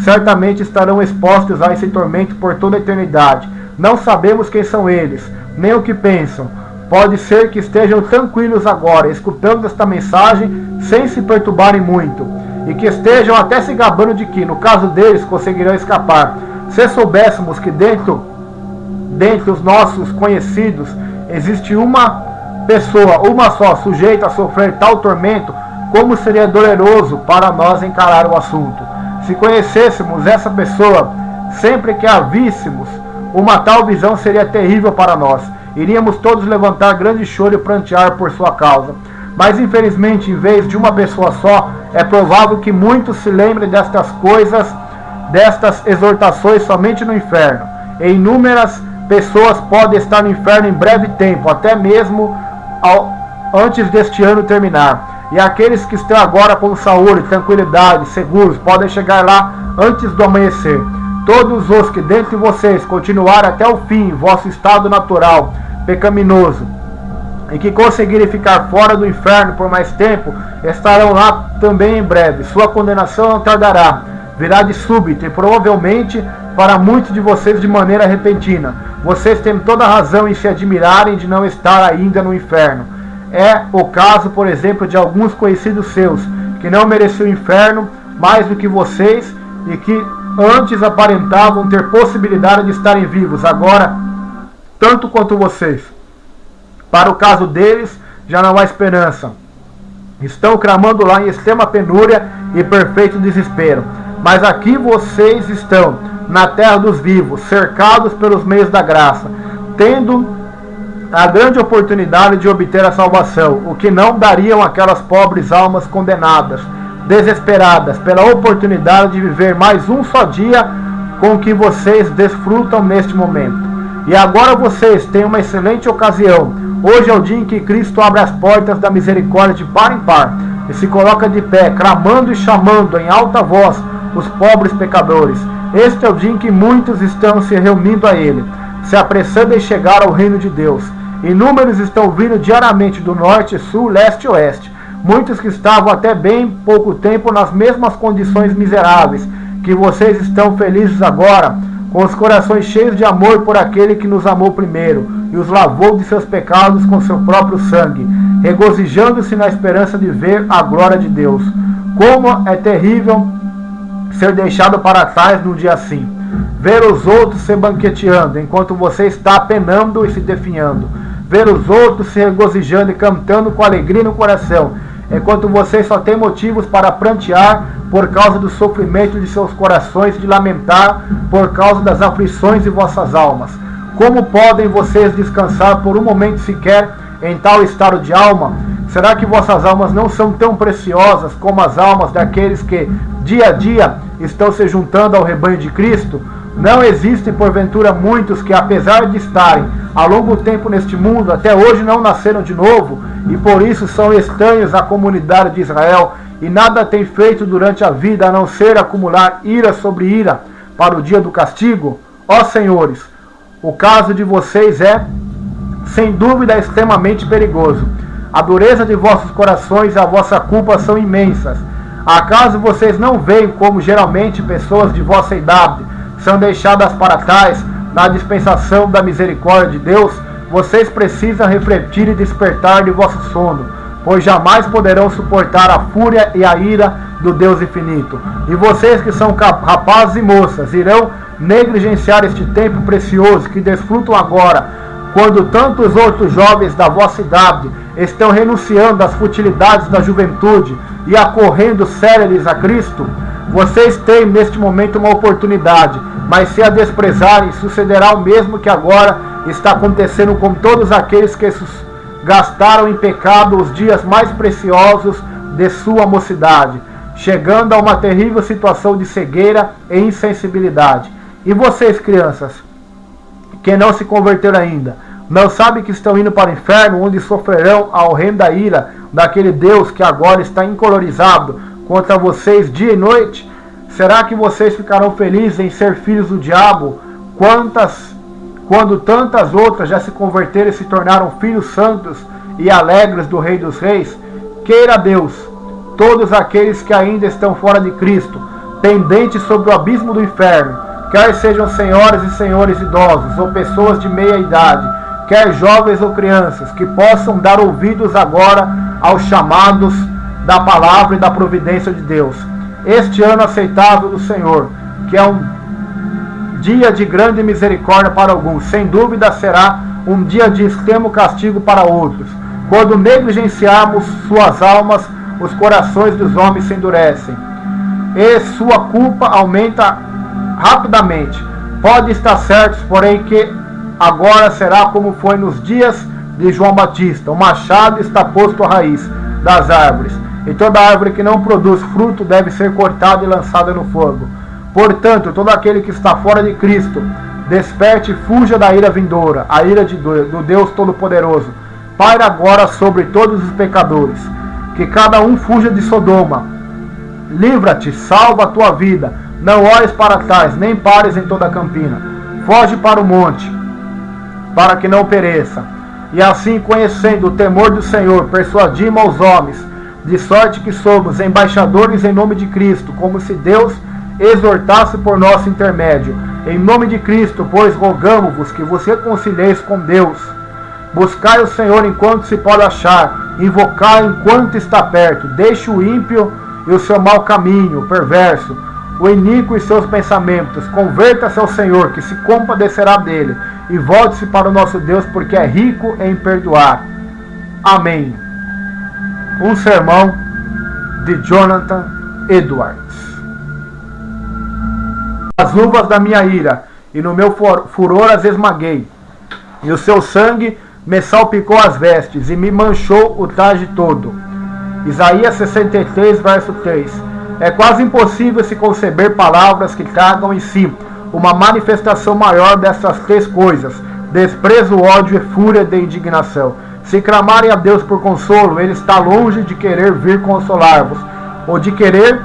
certamente estarão expostos a esse tormento por toda a eternidade. Não sabemos quem são eles, nem o que pensam. Pode ser que estejam tranquilos agora, escutando esta mensagem sem se perturbarem muito, e que estejam até se gabando de que, no caso deles, conseguirão escapar. Se soubéssemos que dentre os nossos conhecidos existe uma pessoa, uma só, sujeita a sofrer tal tormento, como seria doloroso para nós encarar o assunto. Se conhecêssemos essa pessoa, Sempre que a víssemos, uma tal visão seria terrível para nós. Iríamos todos levantar grande choro e prantear por sua causa. Mas infelizmente, em vez de uma pessoa só, é provável que muitos se lembrem destas coisas, destas exortações somente no inferno. E inúmeras pessoas podem estar no inferno em breve tempo, até mesmo antes deste ano terminar. E aqueles que estão agora com saúde, tranquilidade, seguros, podem chegar lá antes do amanhecer. Todos os que dentre vocês continuarem até o fim, vosso estado natural, pecaminoso, e que conseguirem ficar fora do inferno por mais tempo, estarão lá também em breve. Sua condenação não tardará, virá de súbito e provavelmente para muitos de vocês de maneira repentina. Vocês têm toda a razão em se admirarem de não estar ainda no inferno. É o caso, por exemplo, de alguns conhecidos seus, que não mereciam o inferno mais do que vocês e que antes aparentavam ter possibilidade de estarem vivos, agora tanto quanto vocês. Para o caso deles, já não há esperança. Estão clamando lá em extrema penúria e perfeito desespero. Mas aqui vocês estão, na terra dos vivos, cercados pelos meios da graça, tendo a grande oportunidade de obter a salvação, o que não dariam aquelas pobres almas condenadas, desesperadas pela oportunidade de viver mais um só dia com que vocês desfrutam neste momento. E agora vocês têm uma excelente ocasião. Hoje é o dia em que Cristo abre as portas da misericórdia de par em par e se coloca de pé, clamando e chamando em alta voz os pobres pecadores. Este é o dia em que muitos estão se reunindo a Ele, se apressando em chegar ao reino de Deus. Inúmeros estão vindo diariamente do norte, sul, leste e oeste. Muitos que estavam até bem pouco tempo nas mesmas condições miseráveis que vocês estão felizes agora, com os corações cheios de amor por aquele que nos amou primeiro e os lavou de seus pecados com seu próprio sangue, regozijando-se na esperança de ver a glória de Deus. Como é terrível ser deixado para trás num dia assim. Ver os outros se banqueteando, enquanto você está penando e se definhando. Ver os outros se regozijando e cantando com alegria no coração, enquanto você só tem motivos para prantear por causa do sofrimento de seus corações, de lamentar por causa das aflições de vossas almas. Como podem vocês descansar por um momento sequer em tal estado de alma? Será que vossas almas não são tão preciosas como as almas daqueles que, dia a dia, estão se juntando ao rebanho de Cristo? Não existem, porventura, muitos que, apesar de estarem há longo tempo neste mundo, até hoje não nasceram de novo, e por isso são estranhos à comunidade de Israel, e nada têm feito durante a vida a não ser acumular ira sobre ira para o dia do castigo? Ó senhores, o caso de vocês é, sem dúvida, extremamente perigoso. A dureza de vossos corações e a vossa culpa são imensas. Acaso vocês não veem como geralmente pessoas de vossa idade são deixadas para trás na dispensação da misericórdia de Deus? Vocês precisam refletir e despertar de vosso sono, pois jamais poderão suportar a fúria e a ira do Deus infinito. E vocês que são rapazes e moças irão negligenciar este tempo precioso que desfrutam agora, quando tantos outros jovens da vossa idade estão renunciando às futilidades da juventude e acorrendo céleres a Cristo? Vocês têm neste momento uma oportunidade, mas se a desprezarem, sucederá o mesmo que agora está acontecendo com todos aqueles que gastaram em pecado os dias mais preciosos de sua mocidade, chegando a uma terrível situação de cegueira e insensibilidade. E vocês, crianças, que não se converteram ainda, não sabem que estão indo para o inferno, onde sofrerão a horrenda ira daquele Deus que agora está encolorizado contra vocês dia e noite? Será que vocês ficarão felizes em ser filhos do diabo, quando tantas outras já se converteram e se tornaram filhos santos e alegres do Rei dos Reis? Queira Deus, todos aqueles que ainda estão fora de Cristo, pendentes sobre o abismo do inferno, quer sejam senhoras e senhores idosos, ou pessoas de meia idade, quer jovens ou crianças, que possam dar ouvidos agora aos chamados da palavra e da providência de Deus. Este ano aceitável do Senhor, que é um dia de grande misericórdia para alguns, sem dúvida será um dia de extremo castigo para outros. Quando negligenciarmos suas almas, os corações dos homens se endurecem, e sua culpa aumenta rapidamente. Pode estar certos, porém, que agora será como foi nos dias de João Batista. O machado está posto à raiz das árvores, e toda árvore que não produz fruto deve ser cortada e lançada no fogo. Portanto, todo aquele que está fora de Cristo, desperte e fuja da ira vindoura, a ira do Deus Todo-Poderoso. Paira agora sobre todos os pecadores. Que cada um fuja de Sodoma. Livra-te, salva a tua vida. Não olhes para trás, nem pares em toda a campina. Foge para o monte, para que não pereça. E assim, conhecendo o temor do Senhor, persuadimos aos homens, de sorte que somos embaixadores em nome de Cristo, como se Deus exortasse por nosso intermédio. Em nome de Cristo, pois rogamo-vos que vos reconcilieis com Deus. Buscai o Senhor enquanto se pode achar, invocai enquanto está perto. Deixe o ímpio e o seu mau caminho, o perverso, o iníquo e seus pensamentos. Converta-se ao Senhor, que se compadecerá dele, e volte-se para o nosso Deus, porque é rico em perdoar. Amém. Um sermão de Jonathan Edwards. As uvas da minha ira, e no meu furor as esmaguei, e o seu sangue me salpicou as vestes, e me manchou o traje todo. Isaías 63, verso 3. É quase impossível se conceber palavras que tragam em si uma manifestação maior dessas três coisas: desprezo, ódio e fúria de indignação. Se clamarem a Deus por consolo, Ele está longe de querer vir consolar-vos, ou de querer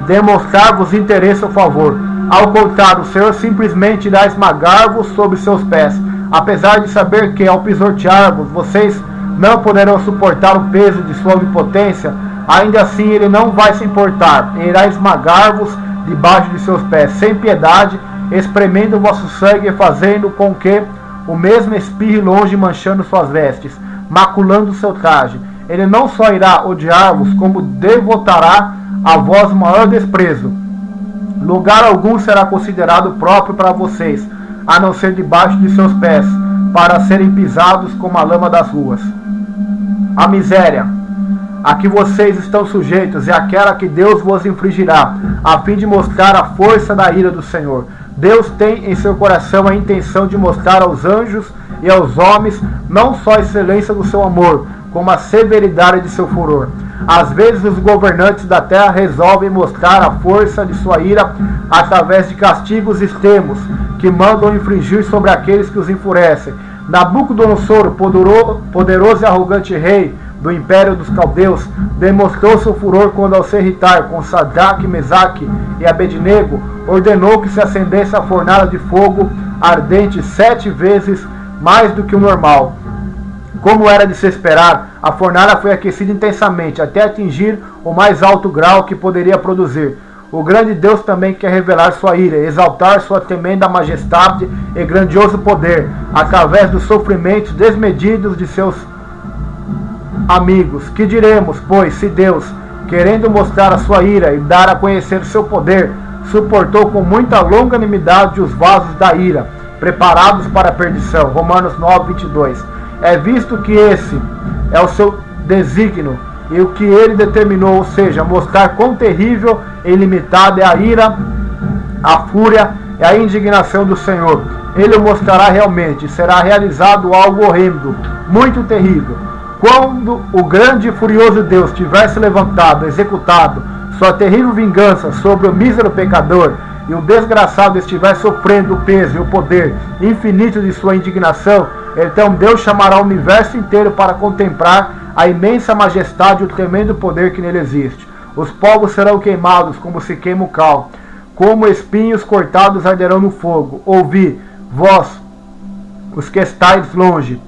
demonstrar-vos interesse ou favor. Ao contrário, o Senhor simplesmente irá esmagar-vos sob seus pés, apesar de saber que, ao pisotear-vos, vocês não poderão suportar o peso de sua onipotência. Ainda assim, Ele não vai se importar, Ele irá esmagar-vos debaixo de seus pés, sem piedade, espremendo o vosso sangue e fazendo com que o mesmo espirre longe, manchando suas vestes, maculando seu traje. Ele não só irá odiar-vos, como devotará a vós o maior desprezo. Lugar algum será considerado próprio para vocês, a não ser debaixo de seus pés, para serem pisados como a lama das ruas. A miséria a que vocês estão sujeitos é aquela que Deus vos infligirá, a fim de mostrar a força da ira do Senhor. Deus tem em seu coração a intenção de mostrar aos anjos e aos homens não só a excelência do seu amor, como a severidade de seu furor. Às vezes os governantes da terra resolvem mostrar a força de sua ira através de castigos extremos, que mandam infligir sobre aqueles que os enfurecem. Nabucodonosor, poderoso e arrogante rei do império dos caldeus, demonstrou seu furor quando, ao se irritar com Sadraque, Mesaque e Abednego, ordenou que se acendesse a fornalha de fogo ardente 7 vezes mais do que o normal. Como era de se esperar, a fornalha foi aquecida intensamente até atingir o mais alto grau que poderia produzir. O grande Deus também quer revelar sua ira, exaltar sua tremenda majestade e grandioso poder, através dos sofrimentos desmedidos de seus amigos. Que diremos, pois, se Deus, querendo mostrar a sua ira e dar a conhecer seu poder, suportou com muita longanimidade os vasos da ira, preparados para a perdição? Romanos 9, 22. É visto que esse é o seu desígnio, e o que ele determinou, ou seja, mostrar quão terrível e ilimitada é a ira, a fúria e a indignação do Senhor. Ele o mostrará realmente, será realizado algo horrendo, muito terrível. Quando o grande e furioso Deus tiver se levantado, executado sua terrível vingança sobre o mísero pecador, e o desgraçado estiver sofrendo o peso e o poder infinito de sua indignação, então Deus chamará o universo inteiro para contemplar a imensa majestade e o tremendo poder que nele existe. Os povos serão queimados como se queima o cal, como espinhos cortados arderão no fogo. Ouvi, vós, os que estáis longe,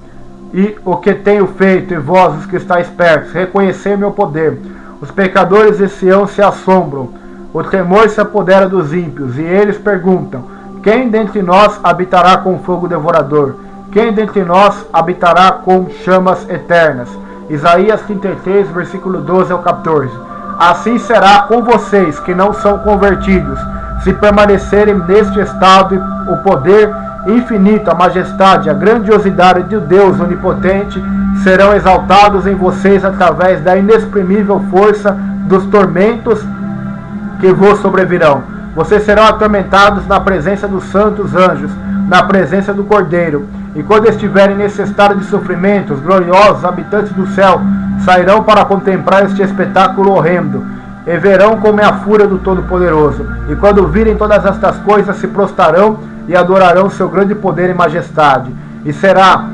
e o que tenho feito, e vós, os que estáis perto, reconhecei meu poder. Os pecadores de Sião se assombram, o temor se apodera dos ímpios, e eles perguntam: quem dentre nós habitará com fogo devorador? Quem dentre nós habitará com chamas eternas? Isaías 33, versículo 12 ao 14. Assim será com vocês que não são convertidos, se permanecerem neste estado. O poder infinito, a majestade, a grandiosidade de Deus onipotente serão exaltados em vocês através da inexprimível força dos tormentos que vos sobrevirão. vocês serão atormentados na presença dos santos anjos, na presença do Cordeiro. E quando estiverem nesse estado de sofrimento, os gloriosos habitantes do céu sairão para contemplar este espetáculo horrendo, e verão como é a fúria do Todo-Poderoso. E quando virem todas estas coisas, se prostrarão e adorarão seu grande poder e majestade. E será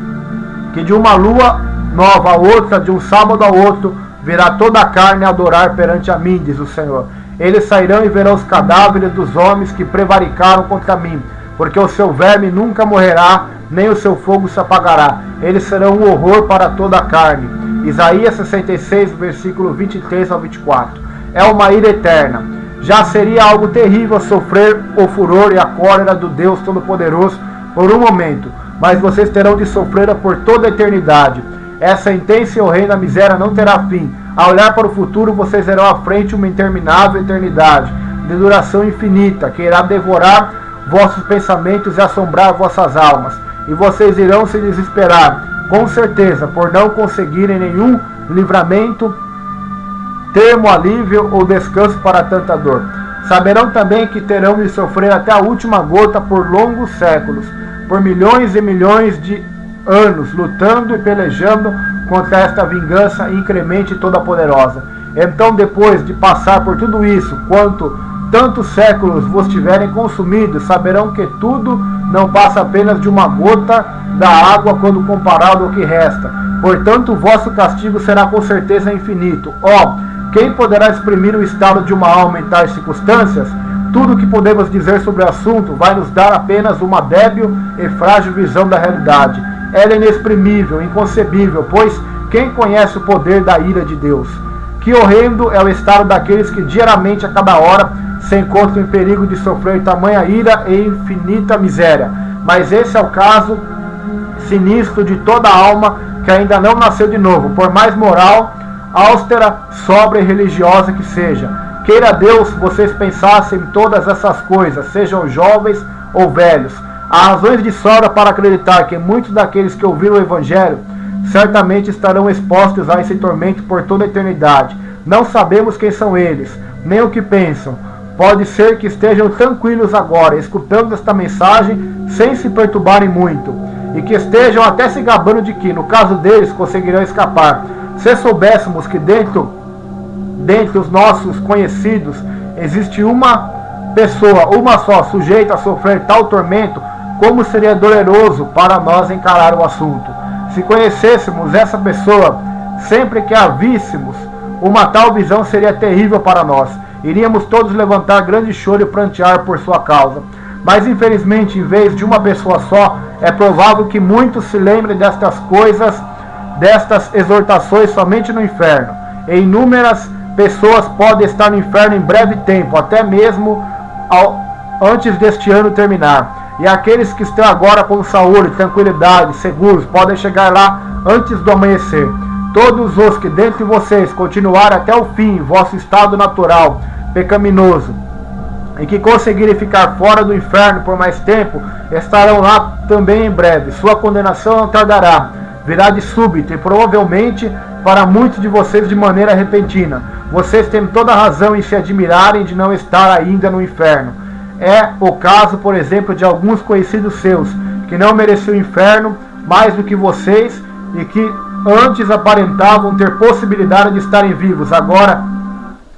que de uma lua nova a outra, de um sábado ao outro, virá toda a carne a adorar perante a mim, diz o Senhor. Eles sairão e verão os cadáveres dos homens que prevaricaram contra mim, porque o seu verme nunca morrerá, nem o seu fogo se apagará. Eles serão um horror para toda a carne. Isaías 66, versículo 23 ao 24. É uma ira eterna. Já seria algo terrível sofrer o furor e a cólera do Deus Todo-Poderoso por um momento, mas vocês terão de sofrê-la por toda a eternidade. Essa intensa e horrenda miséria não terá fim. Ao olhar para o futuro, vocês verão à frente uma interminável eternidade, de duração infinita, que irá devorar vossos pensamentos e assombrar vossas almas. E vocês irão se desesperar, com certeza, por não conseguirem nenhum livramento, termo, alívio ou descanso para tanta dor. Saberão também que terão de sofrer até a última gota por longos séculos, por milhões e milhões de anos, lutando e pelejando contra esta vingança incremente e toda poderosa. Então, depois de passar por tudo isso, quanto tantos séculos vos tiverem consumido, saberão que tudo não passa apenas de uma gota da água quando comparado ao que resta. Portanto, o vosso castigo será com certeza infinito. Quem poderá exprimir o estado de uma alma em tais circunstâncias? Tudo o que podemos dizer sobre o assunto vai nos dar apenas uma débil e frágil visão da realidade. Ela é inexprimível, inconcebível, pois quem conhece o poder da ira de Deus? Que horrendo é o estado daqueles que diariamente a cada hora se encontram em perigo de sofrer tamanha ira e infinita miséria. Mas esse é o caso sinistro de toda alma que ainda não nasceu de novo, por mais moral, austera, sóbria e religiosa que seja. Queira Deus vocês pensassem em todas essas coisas, sejam jovens ou velhos. Há razões de sobra para acreditar que muitos daqueles que ouviram o Evangelho certamente estarão expostos a esse tormento por toda a eternidade. Não sabemos quem são eles, nem o que pensam. Pode ser que estejam tranquilos agora, escutando esta mensagem sem se perturbarem muito, e que estejam até se gabando de que, no caso deles, conseguirão escapar. Se soubéssemos que dentre os nossos conhecidos existe uma pessoa, uma só, sujeita a sofrer tal tormento, como seria doloroso para nós encarar o assunto. Se conhecêssemos essa pessoa, sempre que a víssemos, uma tal visão seria terrível para nós. Iríamos todos levantar grande choro e prantear por sua causa. Mas infelizmente, em vez de uma pessoa só, é provável que muitos se lembrem destas coisas, destas exortações somente no inferno. E inúmeras pessoas podem estar no inferno em breve tempo, até mesmo antes deste ano terminar. E aqueles que estão agora com saúde, tranquilidade, seguros, podem chegar lá antes do amanhecer. Todos os que dentre vocês continuarem até o fim vosso estado natural, pecaminoso, e que conseguirem ficar fora do inferno por mais tempo, estarão lá também em breve. Sua condenação não tardará, virá de súbito e provavelmente para muitos de vocês de maneira repentina. Vocês têm toda a razão em se admirarem de não estar ainda no inferno. É o caso, por exemplo, de alguns conhecidos seus, que não mereciam o inferno mais do que vocês e que antes aparentavam ter possibilidade de estarem vivos, agora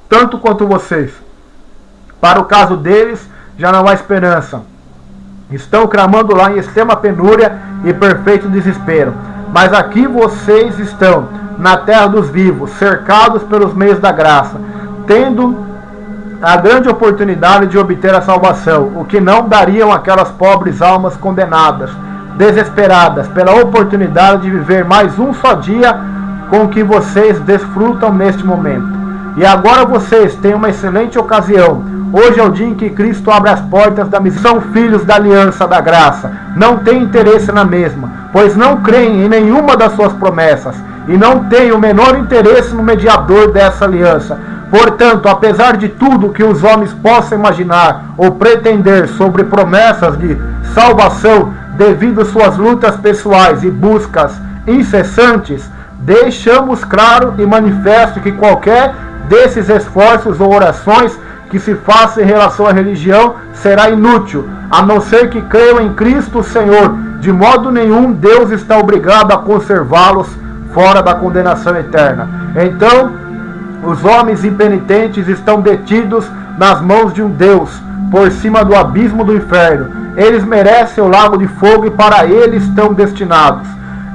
tanto quanto vocês. Para o caso deles, já não há esperança. Estão clamando lá em extrema penúria e perfeito desespero. Mas aqui vocês estão, na terra dos vivos, cercados pelos meios da graça, tendo a grande oportunidade de obter a salvação, o que não dariam aquelas pobres almas condenadas, desesperadas pela oportunidade de viver mais um só dia com o que vocês desfrutam neste momento. E agora vocês têm uma excelente ocasião. Hoje é o dia em que Cristo abre as portas da missão. São filhos da aliança da graça. Não têm interesse na mesma, pois não creem em nenhuma das suas promessas e não têm o menor interesse no mediador dessa aliança. Portanto, apesar de tudo que os homens possam imaginar ou pretender sobre promessas de salvação devido às suas lutas pessoais e buscas incessantes, deixamos claro e manifesto que qualquer desses esforços ou orações que se faça em relação à religião será inútil, a não ser que creiam em Cristo Senhor. De modo nenhum Deus está obrigado a conservá-los fora da condenação eterna. Então, os homens impenitentes estão detidos nas mãos de um Deus, por cima do abismo do inferno. Eles merecem o lago de fogo e para ele estão destinados.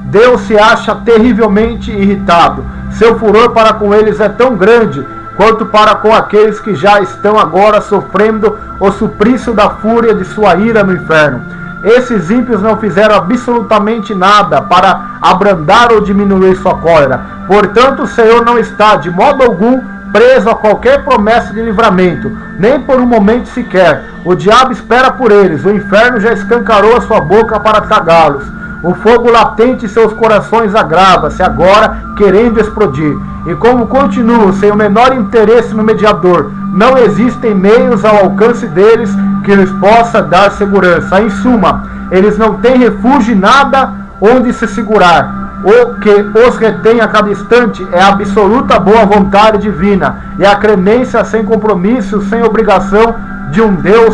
Deus se acha terrivelmente irritado. Seu furor para com eles é tão grande quanto para com aqueles que já estão agora sofrendo o suplício da fúria de sua ira no inferno. Esses ímpios não fizeram absolutamente nada para abrandar ou diminuir sua cólera. Portanto, o Senhor não está, de modo algum, preso a qualquer promessa de livramento, nem por um momento sequer. O diabo espera por eles, o inferno já escancarou a sua boca para tragá-los. O fogo latente em seus corações agrava-se agora, querendo explodir. E como continuam sem o menor interesse no mediador, não existem meios ao alcance deles que lhes possa dar segurança. Em suma, eles não têm refúgio e nada onde se segurar. O que os retém a cada instante é a absoluta boa vontade divina e a crenência sem compromisso, sem obrigação de um Deus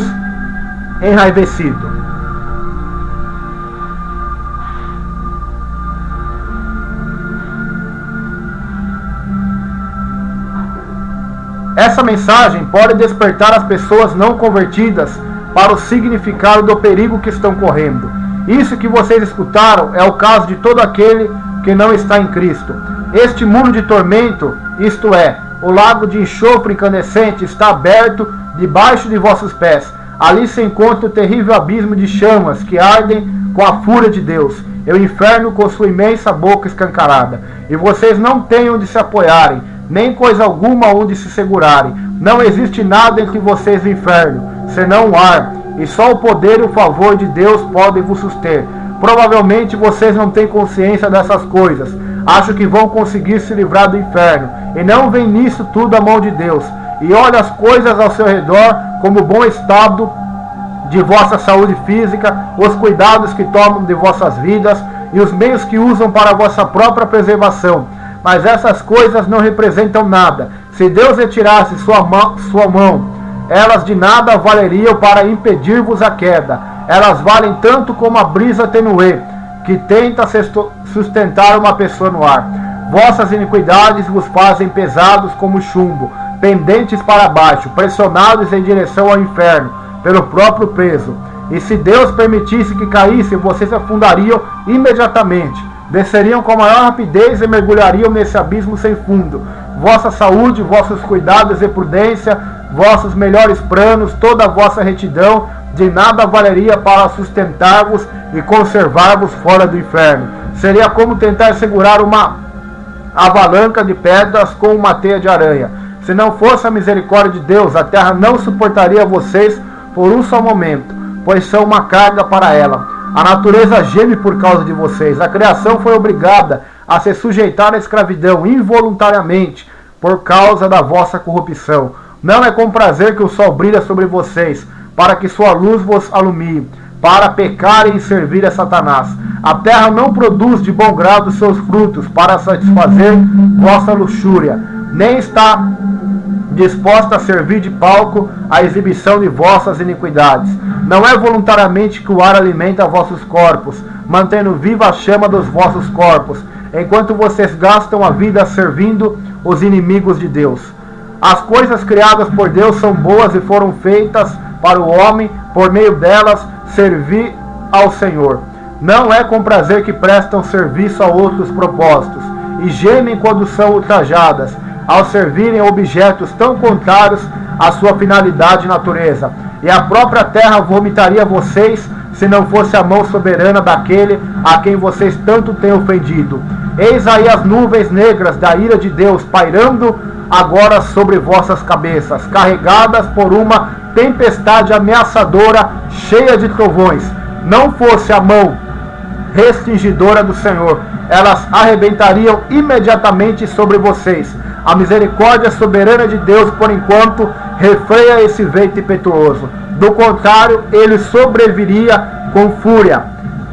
enraivecido. Essa mensagem pode despertar as pessoas não convertidas para o significado do perigo que estão correndo. Isso que vocês escutaram é o caso de todo aquele que não está em Cristo. Este muro de tormento, isto é, o lago de enxofre incandescente, está aberto debaixo de vossos pés. Ali se encontra o terrível abismo de chamas que ardem com a fúria de Deus, e o inferno com sua imensa boca escancarada. E vocês não têm onde se apoiarem, nem coisa alguma onde se segurarem. Não existe nada entre vocês e o inferno, senão o ar, e só o poder e o favor de Deus podem vos suster. Provavelmente vocês não têm consciência dessas coisas. Acham que vão conseguir se livrar do inferno, e não vem nisso tudo a mão de Deus. E olha as coisas ao seu redor, como o bom estado de vossa saúde física, os cuidados que tomam de vossas vidas, e os meios que usam para a vossa própria preservação. Mas essas coisas não representam nada. Se Deus retirasse sua mão, elas de nada valeriam para impedir-vos a queda. Elas valem tanto como a brisa tenue, que tenta sustentar uma pessoa no ar. Vossas iniquidades vos fazem pesados como chumbo, pendentes para baixo, pressionados em direção ao inferno, pelo próprio peso. E se Deus permitisse que caíssem, vocês afundariam imediatamente. Desceriam com a maior rapidez e mergulhariam nesse abismo sem fundo. Vossa saúde, vossos cuidados e prudência, vossos melhores planos, toda a vossa retidão, de nada valeria para sustentar-vos e conservar-vos fora do inferno. Seria como tentar segurar uma avalanche de pedras com uma teia de aranha. Se não fosse a misericórdia de Deus, a terra não suportaria vocês por um só momento, pois são uma carga para ela. A natureza geme por causa de vocês. A criação foi obrigada a se sujeitar à escravidão involuntariamente por causa da vossa corrupção. Não é com prazer que o sol brilha sobre vocês, para que sua luz vos alumie, para pecarem e servir a Satanás. A terra não produz de bom grado seus frutos para satisfazer vossa luxúria, nem está disposta a servir de palco à exibição de vossas iniquidades. Não é voluntariamente que o ar alimenta vossos corpos, mantendo viva a chama dos vossos corpos, enquanto vocês gastam a vida servindo os inimigos de Deus. As coisas criadas por Deus são boas e foram feitas para o homem, por meio delas, servir ao Senhor. Não é com prazer que prestam serviço a outros propósitos, e gemem quando são ultrajadas, ao servirem objetos tão contrários à sua finalidade e natureza. E a própria terra vomitaria vocês, se não fosse a mão soberana daquele a quem vocês tanto têm ofendido. Eis aí as nuvens negras da ira de Deus, pairando agora sobre vossas cabeças, carregadas por uma tempestade ameaçadora, cheia de trovões. Não fosse a mão restringidora do Senhor, elas arrebentariam imediatamente sobre vocês. A misericórdia soberana de Deus, por enquanto, refreia esse vento impetuoso. Do contrário, ele sobreviria com fúria.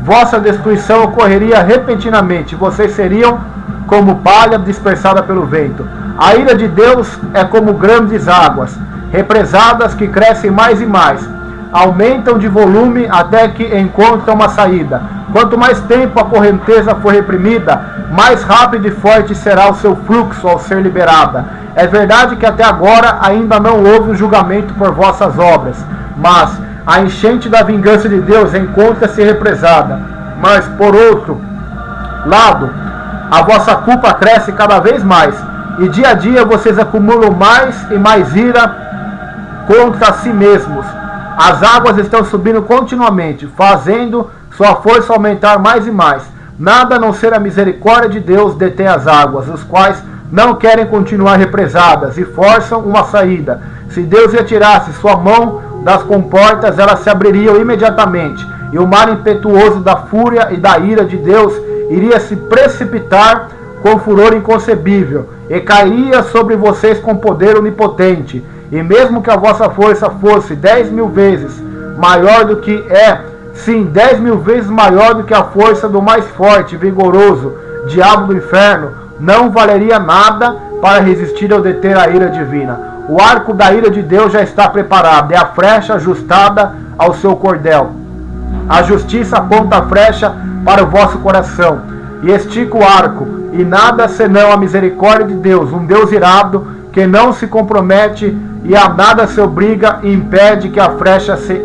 Vossa destruição ocorreria repentinamente. Vocês seriam como palha dispersada pelo vento. A ira de Deus é como grandes águas, represadas que crescem mais e mais, aumentam de volume até que encontram uma saída. Quanto mais tempo a correnteza for reprimida, mais rápido e forte será o seu fluxo ao ser liberada. É verdade que até agora ainda não houve um julgamento por vossas obras, mas a enchente da vingança de Deus encontra-se represada. Mas, por outro lado, a vossa culpa cresce cada vez mais, e dia a dia vocês acumulam mais e mais ira contra si mesmos. As águas estão subindo continuamente, fazendo sua força aumentar mais e mais. Nada a não ser a misericórdia de Deus detém as águas, os quais não querem continuar represadas e forçam uma saída. Se Deus retirasse sua mão das comportas, elas se abririam imediatamente, e o mar impetuoso da fúria e da ira de Deus iria se precipitar com furor inconcebível, e cairia sobre vocês com poder onipotente. E mesmo que a vossa força fosse 10.000 vezes maior do que sim, 10.000 vezes maior do que a força do mais forte e vigoroso diabo do inferno, não valeria nada para resistir ao deter a ira divina. O arco da ira de Deus já está preparado, é a flecha ajustada ao seu cordel. A justiça aponta a flecha para o vosso coração, e estica o arco, e nada senão a misericórdia de Deus, um Deus irado, que não se compromete e a nada se obriga e impede que a flecha se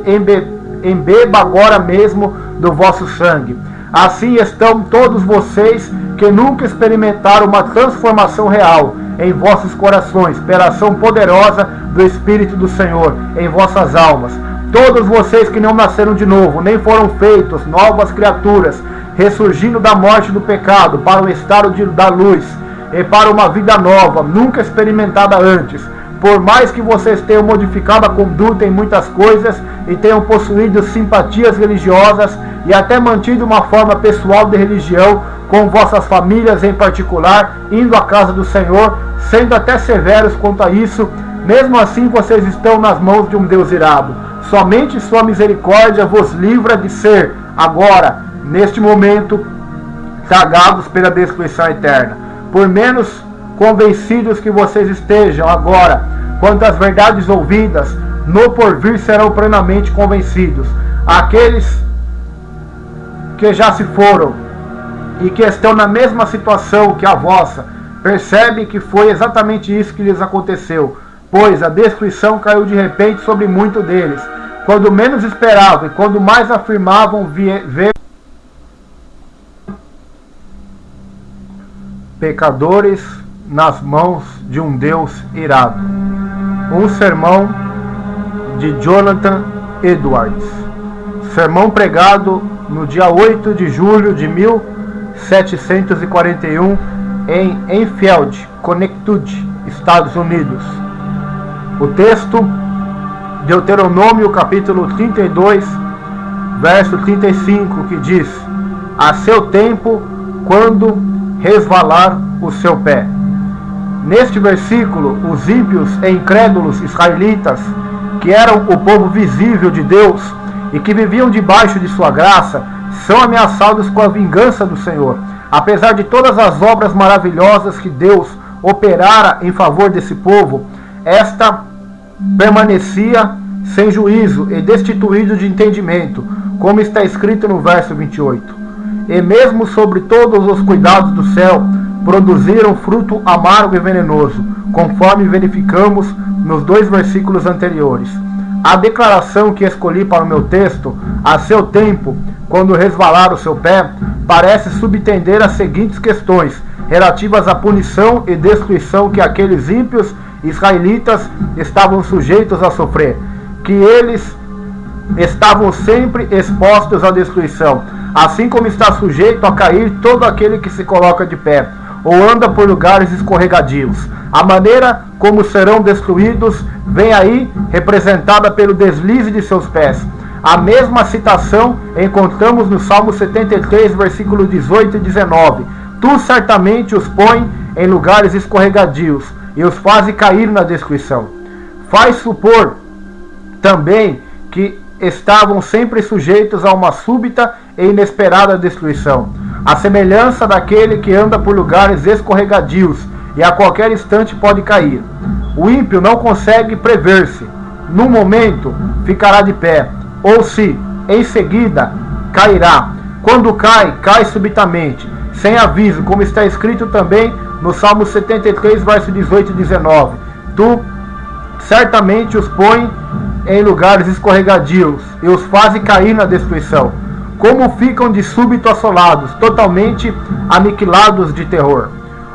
embeba agora mesmo do vosso sangue. Assim estão todos vocês que nunca experimentaram uma transformação real em vossos corações, pela ação poderosa do Espírito do Senhor em vossas almas. Todos vocês que não nasceram de novo, nem foram feitos novas criaturas, ressurgindo da morte do pecado para o estado da luz e para uma vida nova, nunca experimentada antes. Por mais que vocês tenham modificado a conduta em muitas coisas e tenham possuído simpatias religiosas e até mantido uma forma pessoal de religião com vossas famílias em particular, indo à casa do Senhor, sendo até severos quanto a isso, mesmo assim vocês estão nas mãos de um Deus irado. Somente sua misericórdia vos livra de ser, agora, neste momento, tragados pela destruição eterna. Por menos convencidos que vocês estejam agora quanto às verdades ouvidas, no porvir serão plenamente convencidos. Aqueles que já se foram e que estão na mesma situação que a vossa, percebem que foi exatamente isso que lhes aconteceu, pois a destruição caiu de repente sobre muitos deles, quando menos esperavam e quando mais afirmavam ver pecadores nas mãos de um Deus irado. Um sermão de Jonathan Edwards. Sermão pregado no dia 8 de julho de 1741 em Enfield, Connecticut, Estados Unidos. O texto, Deuteronômio capítulo 32, verso 35, que diz: a seu tempo, quando resvalar o seu pé. Neste versículo, os ímpios e incrédulos israelitas, que eram o povo visível de Deus e que viviam debaixo de sua graça, são ameaçados com a vingança do Senhor. Apesar de todas as obras maravilhosas que Deus operara em favor desse povo, esta permanecia sem juízo e destituído de entendimento, como está escrito no verso 28. E mesmo sobre todos os cuidados do céu, produziram fruto amargo e venenoso, conforme verificamos nos 2 versículos anteriores. A declaração que escolhi para o meu texto, a seu tempo, quando resvalar o seu pé, parece subtender as seguintes questões, relativas à punição e destruição que aqueles ímpios israelitas estavam sujeitos a sofrer, que eles estavam sempre expostos à destruição, assim como está sujeito a cair todo aquele que se coloca de pé, ou anda por lugares escorregadios. A maneira como serão destruídos vem aí representada pelo deslize de seus pés. A mesma citação encontramos no Salmo 73, versículos 18 e 19. Tu certamente os põe em lugares escorregadios e os faz cair na destruição. Faz supor também que estavam sempre sujeitos a uma súbita e inesperada destruição. a semelhança daquele que anda por lugares escorregadios, e a qualquer instante pode cair. O ímpio não consegue prever-se. No momento ficará de pé, ou se em seguida cairá. Quando cai, cai subitamente, sem aviso, como está escrito também no Salmo 73, verso 18 e 19. Tu certamente os põe em lugares escorregadios e os faz cair na destruição. Como ficam de súbito assolados, totalmente aniquilados de terror.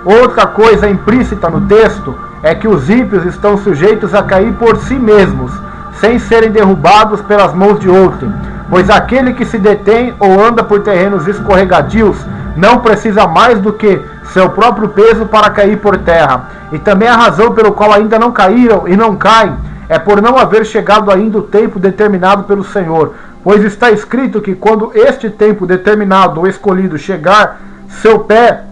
Outra coisa implícita no texto é que os ímpios estão sujeitos a cair por si mesmos, sem serem derrubados pelas mãos de outrem, pois aquele que se detém ou anda por terrenos escorregadios não precisa mais do que seu próprio peso para cair por terra. E também a razão pelo qual ainda não caíram e não caem é por não haver chegado ainda o tempo determinado pelo Senhor, pois está escrito que quando este tempo determinado ou escolhido chegar, seu pé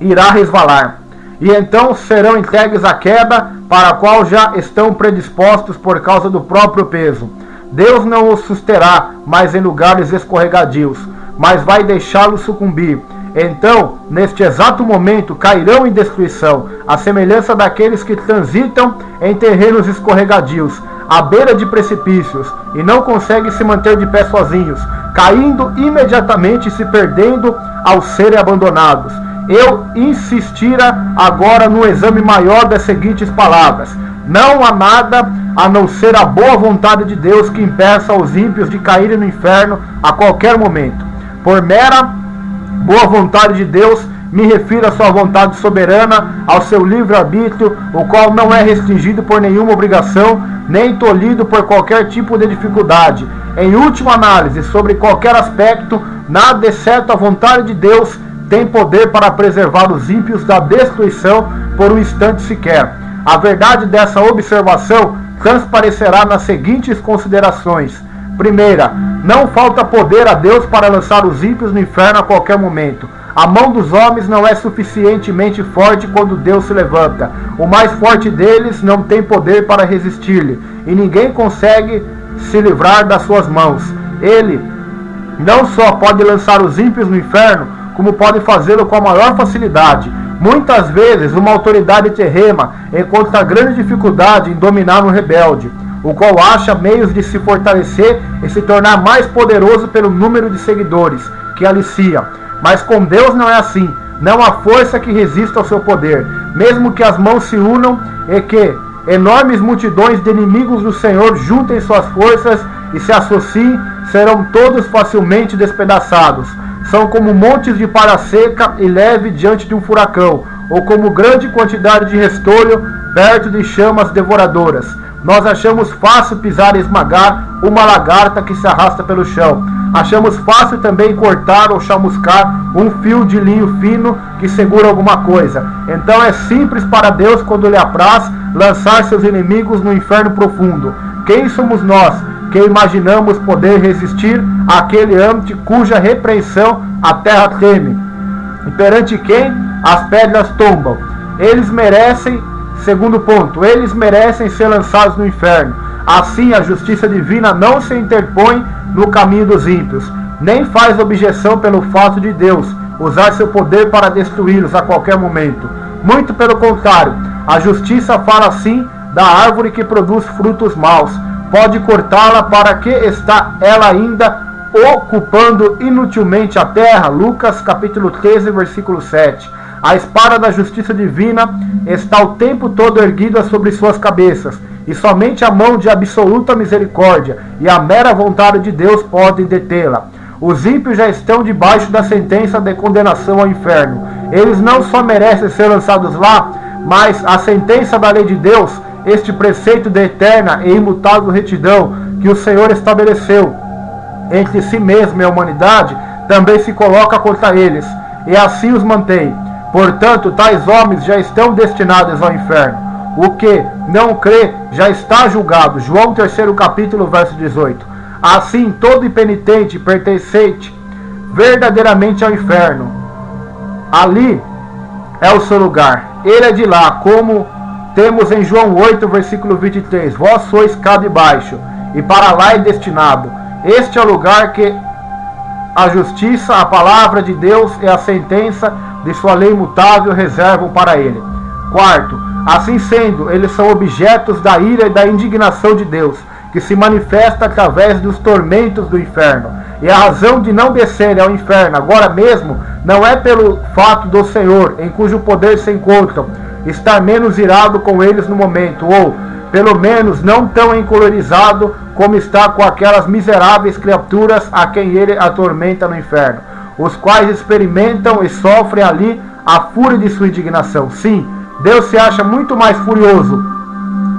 irá resvalar, e então serão entregues à queda, para a qual já estão predispostos por causa do próprio peso. Deus não os susterá mais em lugares escorregadios, mas vai deixá-los sucumbir. Então, neste exato momento, cairão em destruição, à semelhança daqueles que transitam em terrenos escorregadios, à beira de precipícios, e não conseguem se manter de pé sozinhos, caindo imediatamente e se perdendo ao serem abandonados. Eu insistira agora no exame maior das seguintes palavras: não há nada a não ser a boa vontade de Deus que impeça os ímpios de caírem no inferno a qualquer momento. Por mera boa vontade de Deus, me refiro à sua vontade soberana, ao seu livre-arbítrio, o qual não é restringido por nenhuma obrigação, nem tolhido por qualquer tipo de dificuldade. Em última análise, sobre qualquer aspecto, nada exceto a vontade de Deus tem poder para preservar os ímpios da destruição por um instante sequer. A verdade dessa observação transparecerá nas seguintes considerações. Primeira, não falta poder a Deus para lançar os ímpios no inferno a qualquer momento. A mão dos homens não é suficientemente forte quando Deus se levanta. O mais forte deles não tem poder para resistir-lhe, e ninguém consegue se livrar das suas mãos. Ele não só pode lançar os ímpios no inferno, como pode fazê-lo com a maior facilidade. Muitas vezes, uma autoridade terrena encontra grande dificuldade em dominar um rebelde, o qual acha meios de se fortalecer e se tornar mais poderoso pelo número de seguidores que alicia. Mas com Deus não é assim. Não há força que resista ao seu poder. Mesmo que as mãos se unam e que enormes multidões de inimigos do Senhor juntem suas forças e se associem, serão todos facilmente despedaçados. São como montes de palha seca e leve diante de um furacão, ou como grande quantidade de restolho perto de chamas devoradoras. Nós achamos fácil pisar e esmagar uma lagarta que se arrasta pelo chão. Achamos fácil também cortar ou chamuscar um fio de linho fino que segura alguma coisa. Então é simples para Deus, quando lhe apraz, lançar seus inimigos no inferno profundo. Quem somos nós que imaginamos poder resistir àquele ante cuja repreensão a terra teme, e perante quem as pedras tombam? Eles merecem, segundo ponto, eles merecem ser lançados no inferno. Assim, a justiça divina não se interpõe no caminho dos ímpios, nem faz objeção pelo fato de Deus usar seu poder para destruí-los a qualquer momento. Muito pelo contrário, a justiça fala assim da árvore que produz frutos maus. Pode cortá-la, para que está ela ainda ocupando inutilmente a terra. Lucas capítulo 13, versículo 7. A espada da justiça divina está o tempo todo erguida sobre suas cabeças, e somente a mão de absoluta misericórdia e a mera vontade de Deus podem detê-la. Os ímpios já estão debaixo da sentença de condenação ao inferno. Eles não só merecem ser lançados lá, mas a sentença da lei de Deus, este preceito de eterna e imutável retidão que o Senhor estabeleceu entre si mesmo e a humanidade, também se coloca contra eles, e assim os mantém. Portanto, tais homens já estão destinados ao inferno. O que não crê já está julgado. João 3º capítulo, verso 18. Assim, todo impenitente pertencente verdadeiramente ao inferno, ali é o seu lugar. Ele é de lá, como temos em João 8, versículo 23. Vós sois cá de baixo, e para lá é destinado. Este é o lugar que a justiça, a palavra de Deus e a sentença de sua lei imutável reservam para ele. Quarto, assim sendo, eles são objetos da ira e da indignação de Deus, que se manifesta através dos tormentos do inferno. E a razão de não descerem ao inferno agora mesmo não é pelo fato do Senhor, em cujo poder se encontram, estar menos irado com eles no momento, ou pelo menos não tão encolorizado como está com aquelas miseráveis criaturas a quem ele atormenta no inferno, os quais experimentam e sofrem ali a fúria de sua indignação. Sim, Deus se acha muito mais furioso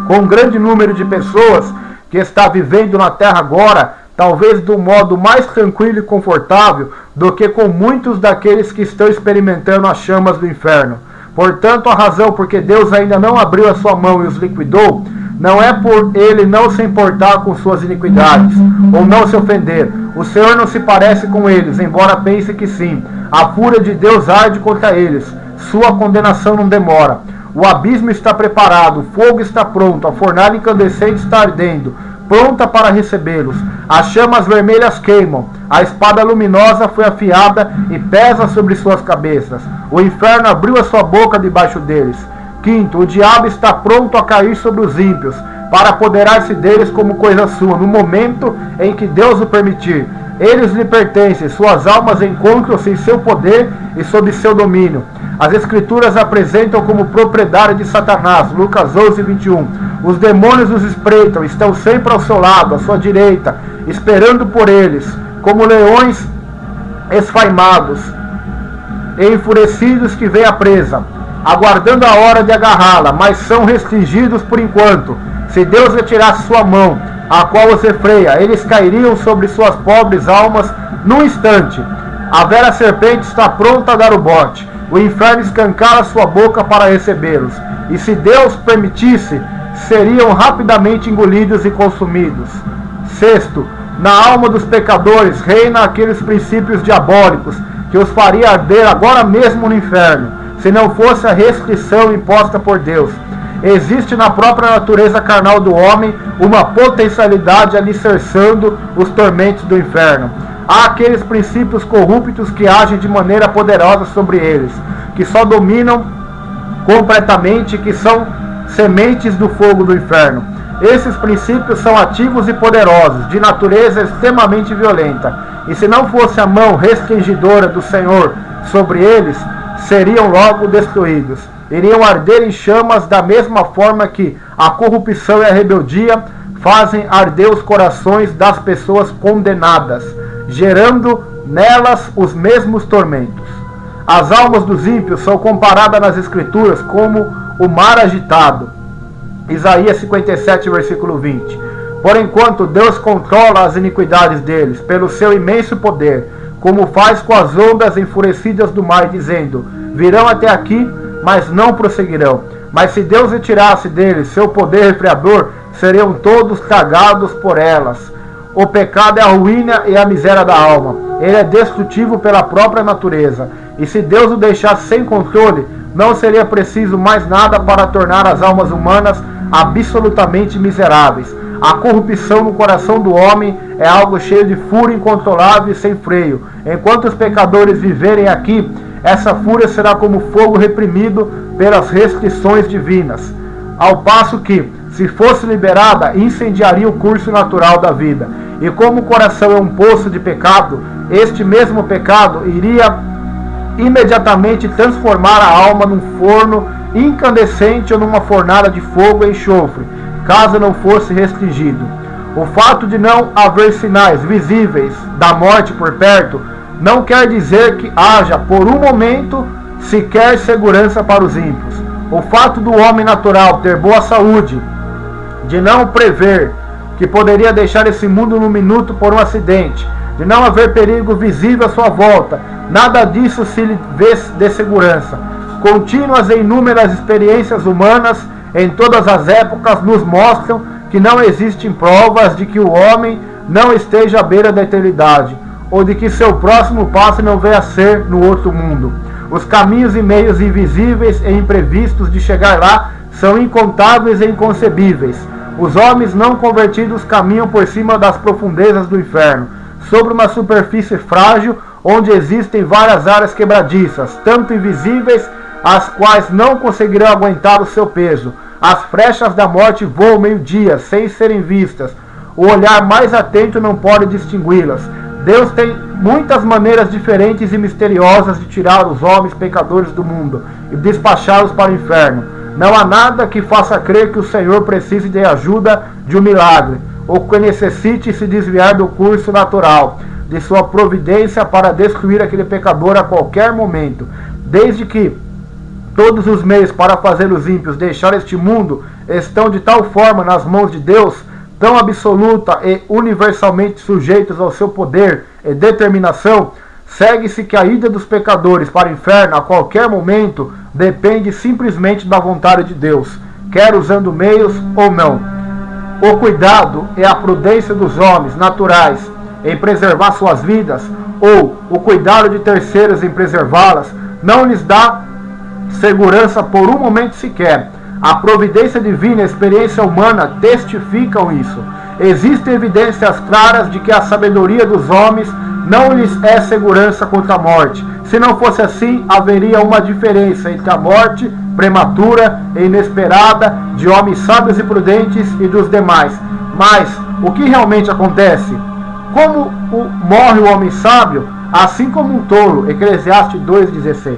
com um grande número de pessoas que está vivendo na terra agora, talvez do modo mais tranquilo e confortável, do que com muitos daqueles que estão experimentando as chamas do inferno. Portanto, a razão porque Deus ainda não abriu a sua mão e os liquidou, não é por ele não se importar com suas iniquidades, ou não se ofender. O Senhor não se parece com eles, embora pense que sim. A fúria de Deus arde contra eles, sua condenação não demora. O abismo está preparado, o fogo está pronto, a fornalha incandescente está ardendo, pronta para recebê-los. As chamas vermelhas queimam, a espada luminosa foi afiada e pesa sobre suas cabeças. O inferno abriu a sua boca debaixo deles. Quinto, o diabo está pronto a cair sobre os ímpios, para apoderar-se deles como coisa sua, no momento em que Deus o permitir. Eles lhe pertencem, suas almas encontram-se em seu poder e sob seu domínio. As Escrituras apresentam como propriedade de Satanás, Lucas 11, 21. Os demônios os espreitam, estão sempre ao seu lado, à sua direita, esperando por eles, como leões esfaimados e enfurecidos que vêm à presa, aguardando a hora de agarrá-la, mas são restringidos por enquanto. Se Deus retirasse sua mão, a qual os refreia, eles cairiam sobre suas pobres almas num instante. A velha serpente está pronta a dar o bote. O inferno escancara sua boca para recebê-los. E se Deus permitisse, seriam rapidamente engolidos e consumidos. Sexto, na alma dos pecadores reina aqueles princípios diabólicos que os faria arder agora mesmo no inferno, se não fosse a restrição imposta por Deus. Existe na própria natureza carnal do homem uma potencialidade alicerçando os tormentos do inferno. Há aqueles princípios corruptos que agem de maneira poderosa sobre eles, que só dominam completamente, que são sementes do fogo do inferno. Esses princípios são ativos e poderosos, de natureza extremamente violenta, e se não fosse a mão restringidora do Senhor sobre eles, seriam logo destruídos. Iriam arder em chamas da mesma forma que a corrupção e a rebeldia fazem arder os corações das pessoas condenadas, gerando nelas os mesmos tormentos. As almas dos ímpios são comparadas nas Escrituras como o mar agitado. Isaías 57, versículo 20. Por enquanto, Deus controla as iniquidades deles pelo seu imenso poder, como faz com as ondas enfurecidas do mar, dizendo: virão até aqui, mas não prosseguirão. Mas se Deus retirasse deles seu poder refreador, seriam todos tragados por elas. O pecado é a ruína e a miséria da alma. Ele é destrutivo pela própria natureza. E se Deus o deixasse sem controle, não seria preciso mais nada para tornar as almas humanas absolutamente miseráveis. A corrupção no coração do homem é algo cheio de fúria incontrolável e sem freio. Enquanto os pecadores viverem aqui, essa fúria será como fogo reprimido pelas restrições divinas. Ao passo que, se fosse liberada, incendiaria o curso natural da vida. E como o coração é um poço de pecado, este mesmo pecado iria imediatamente transformar a alma num forno incandescente ou numa fornalha de fogo e enxofre, caso não fosse restringido. O fato de não haver sinais visíveis da morte por perto não quer dizer que haja, por um momento, sequer segurança para os ímpios. O fato do homem natural ter boa saúde, de não prever que poderia deixar esse mundo num minuto por um acidente, de não haver perigo visível à sua volta, nada disso se lhe vê de segurança. Contínuas e inúmeras experiências humanas em todas as épocas nos mostram que não existem provas de que o homem não esteja à beira da eternidade, ou de que seu próximo passo não venha a ser no outro mundo. Os caminhos e meios invisíveis e imprevistos de chegar lá são incontáveis e inconcebíveis. Os homens não convertidos caminham por cima das profundezas do inferno. sobre uma superfície frágil onde existem várias áreas quebradiças, tanto invisíveis, as quais não conseguirão aguentar o seu peso. As flechas da morte voam meio-dia, sem serem vistas. O olhar mais atento não pode distingui-las. Deus tem muitas maneiras diferentes e misteriosas de tirar os homens pecadores do mundo e despachá-los para o inferno. Não há nada que faça crer que o Senhor precise de ajuda de um milagre, ou que necessite se desviar do curso natural de sua providência para destruir aquele pecador a qualquer momento. Desde que todos os meios para fazer os ímpios deixar este mundo estão de tal forma nas mãos de Deus, tão absoluta e universalmente sujeitos ao seu poder e determinação, segue-se que a ida dos pecadores para o inferno a qualquer momento depende simplesmente da vontade de Deus, quer usando meios ou não. O cuidado e a prudência dos homens naturais em preservar suas vidas, ou o cuidado de terceiros em preservá-las, não lhes dá segurança por um momento sequer. A providência divina e a experiência humana testificam isso. Existem evidências claras de que a sabedoria dos homens não lhes é segurança contra a morte. Se não fosse assim, haveria uma diferença entre a morte prematura e inesperada de homens sábios e prudentes e dos demais. Mas o que realmente acontece? Como morre o homem sábio, assim como um tolo. Eclesiastes 2,16.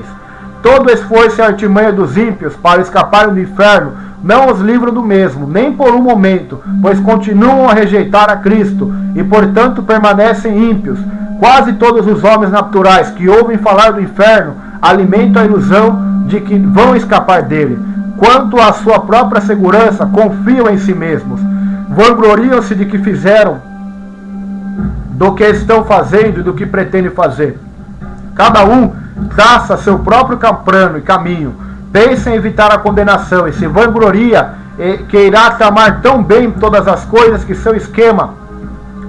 Todo esforço e artimanha dos ímpios para escaparem do inferno não os livram do mesmo, nem por um momento, pois continuam a rejeitar a Cristo e, portanto, permanecem ímpios. Quase todos os homens naturais que ouvem falar do inferno alimentam a ilusão de que vão escapar dele. Quanto à sua própria segurança, confiam em si mesmos. Vangloriam-se de que fizeram, do que estão fazendo e do que pretendem fazer. Cada um traça seu próprio plano e caminho, pensa em evitar a condenação e se vangloria que irá tramar tão bem todas as coisas que seu esquema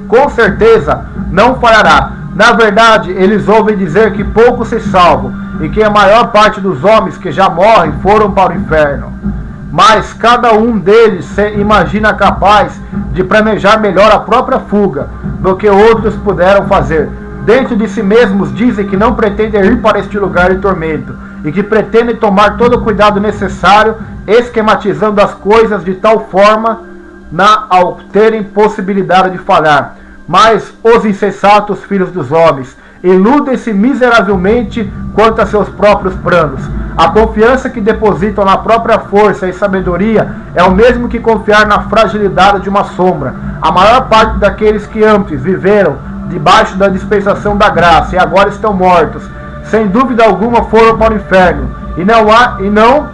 com certeza não falhará. Na verdade, eles ouvem dizer que poucos se salvam e que a maior parte dos homens que já morrem foram para o inferno. Mas cada um deles se imagina capaz de planejar melhor a própria fuga do que outros puderam fazer. Dentro de si mesmos dizem que não pretendem ir para este lugar de tormento e que pretendem tomar todo o cuidado necessário, esquematizando as coisas de tal forma ao terem possibilidade de falhar. Mas os insensatos filhos dos homens iludem-se miseravelmente quanto a seus próprios planos. A confiança que depositam na própria força e sabedoria é o mesmo que confiar na fragilidade de uma sombra. A maior parte daqueles que antes viveram debaixo da dispensação da graça e agora estão mortos, sem dúvida alguma foram para o inferno, e não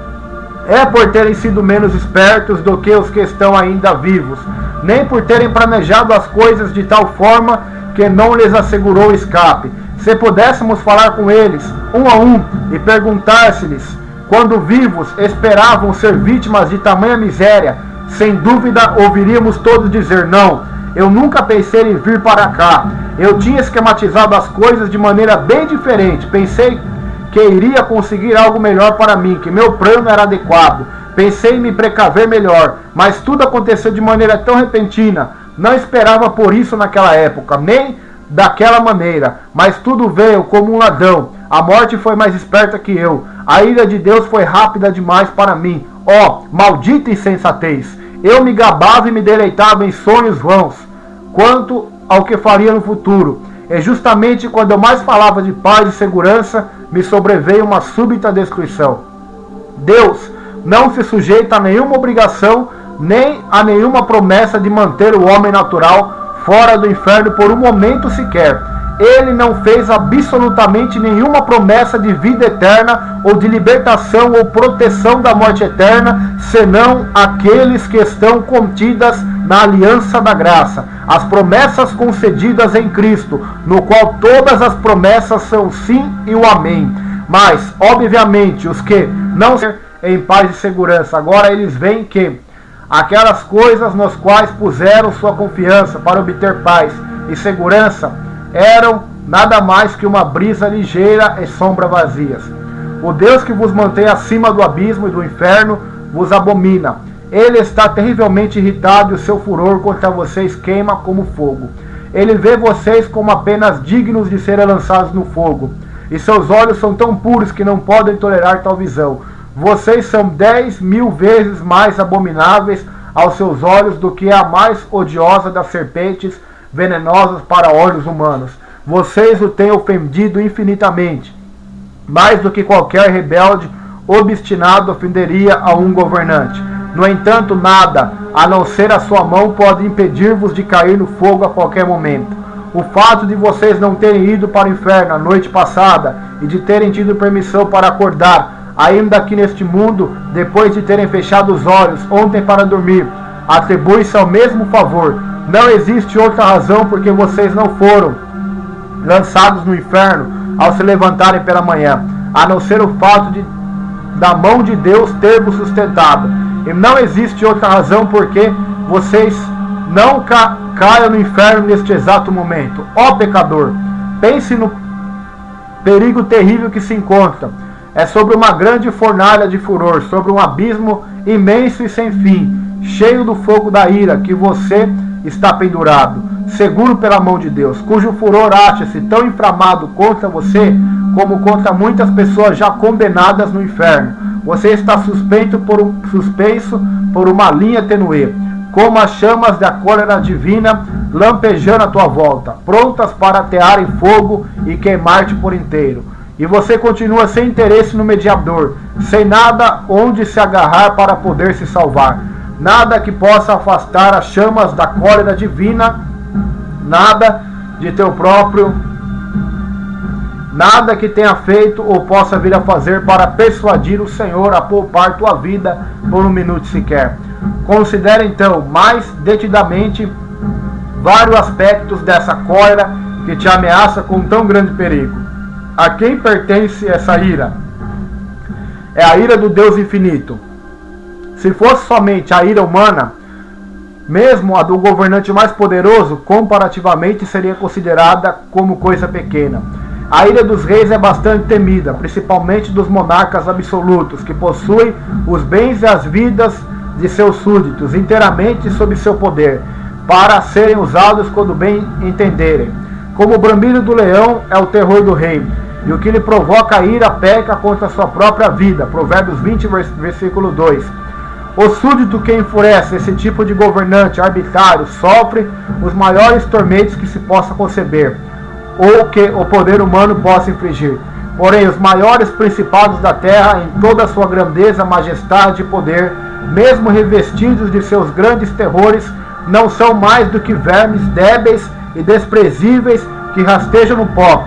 é por terem sido menos espertos do que os que estão ainda vivos, nem por terem planejado as coisas de tal forma que não lhes assegurou o escape. Se pudéssemos falar com eles, um a um, e perguntar-se-lhes, quando vivos, esperavam ser vítimas de tamanha miséria, sem dúvida ouviríamos todos dizer: não, eu nunca pensei em vir para cá. Eu tinha esquematizado as coisas de maneira bem diferente. Pensei que iria conseguir algo melhor para mim, que meu plano era adequado. Pensei em me precaver melhor, mas tudo aconteceu de maneira tão repentina. Não esperava por isso naquela época, nem daquela maneira, mas tudo veio como um ladrão. A morte foi mais esperta que eu. A ira de Deus foi rápida demais para mim. Ó, maldita insensatez! Eu me gabava e me deleitava em sonhos vãos quanto ao que faria no futuro. E justamente quando eu mais falava de paz e segurança, me sobreveio uma súbita destruição. Deus não se sujeita a nenhuma obrigação, nem a nenhuma promessa de manter o homem natural fora do inferno por um momento sequer. Ele não fez absolutamente nenhuma promessa de vida eterna ou de libertação ou proteção da morte eterna, senão aqueles que estão contidas na aliança da graça, as promessas concedidas em Cristo, no qual todas as promessas são sim e o amém. Mas, obviamente, os que não estão em paz e segurança, agora eles veem que aquelas coisas nas quais puseram sua confiança para obter paz e segurança eram nada mais que uma brisa ligeira e sombra vazias. O Deus que vos mantém acima do abismo e do inferno vos abomina. Ele está terrivelmente irritado e o seu furor contra vocês queima como fogo. Ele vê vocês como apenas dignos de serem lançados no fogo. E seus olhos são tão puros que não podem tolerar tal visão. Vocês são 10.000 vezes mais abomináveis aos seus olhos do que a mais odiosa das serpentes venenosas para olhos humanos. Vocês o têm ofendido infinitamente, mais do que qualquer rebelde obstinado ofenderia a um governante. No entanto, nada, a não ser a sua mão, pode impedir-vos de cair no fogo a qualquer momento. O fato de vocês não terem ido para o inferno a noite passada e de terem tido permissão para acordar, ainda aqui neste mundo, depois de terem fechado os olhos ontem para dormir, atribui-se ao mesmo favor. Não existe outra razão porque vocês não foram lançados no inferno ao se levantarem pela manhã, a não ser o fato da mão de Deus ter vos sustentado. E não existe outra razão porque vocês não caiam no inferno neste exato momento. Ó pecador, pense no perigo terrível que se encontra. É sobre uma grande fornalha de furor, sobre um abismo imenso e sem fim, cheio do fogo da ira, que você está pendurado, seguro pela mão de Deus, cujo furor acha-se tão inflamado contra você como contra muitas pessoas já condenadas no inferno. Você está suspenso por uma linha tênue, como as chamas da cólera divina lampejando à tua volta, prontas para atear em fogo e queimar-te por inteiro. E você continua sem interesse no mediador, sem nada onde se agarrar para poder se salvar. Nada que possa afastar as chamas da cólera divina, nada de teu próprio, nada que tenha feito ou possa vir a fazer para persuadir o Senhor a poupar tua vida por um minuto sequer. Considere então mais detidamente vários aspectos dessa cólera que te ameaça com tão grande perigo. A quem pertence essa ira? É a ira do Deus infinito. Se fosse somente a ira humana, mesmo a do governante mais poderoso, comparativamente seria considerada como coisa pequena. A ira dos reis é bastante temida, principalmente dos monarcas absolutos, que possuem os bens e as vidas de seus súditos inteiramente sob seu poder, para serem usados quando bem entenderem. Como o bramido do leão é o terror do rei, e o que lhe provoca a ira peca contra a sua própria vida. Provérbios 20, versículo 2. O súdito que enfurece esse tipo de governante arbitrário sofre os maiores tormentos que se possa conceber, ou que o poder humano possa infligir. Porém, os maiores principados da terra, em toda a sua grandeza, majestade e poder, mesmo revestidos de seus grandes terrores, não são mais do que vermes débeis e desprezíveis que rastejam no pó,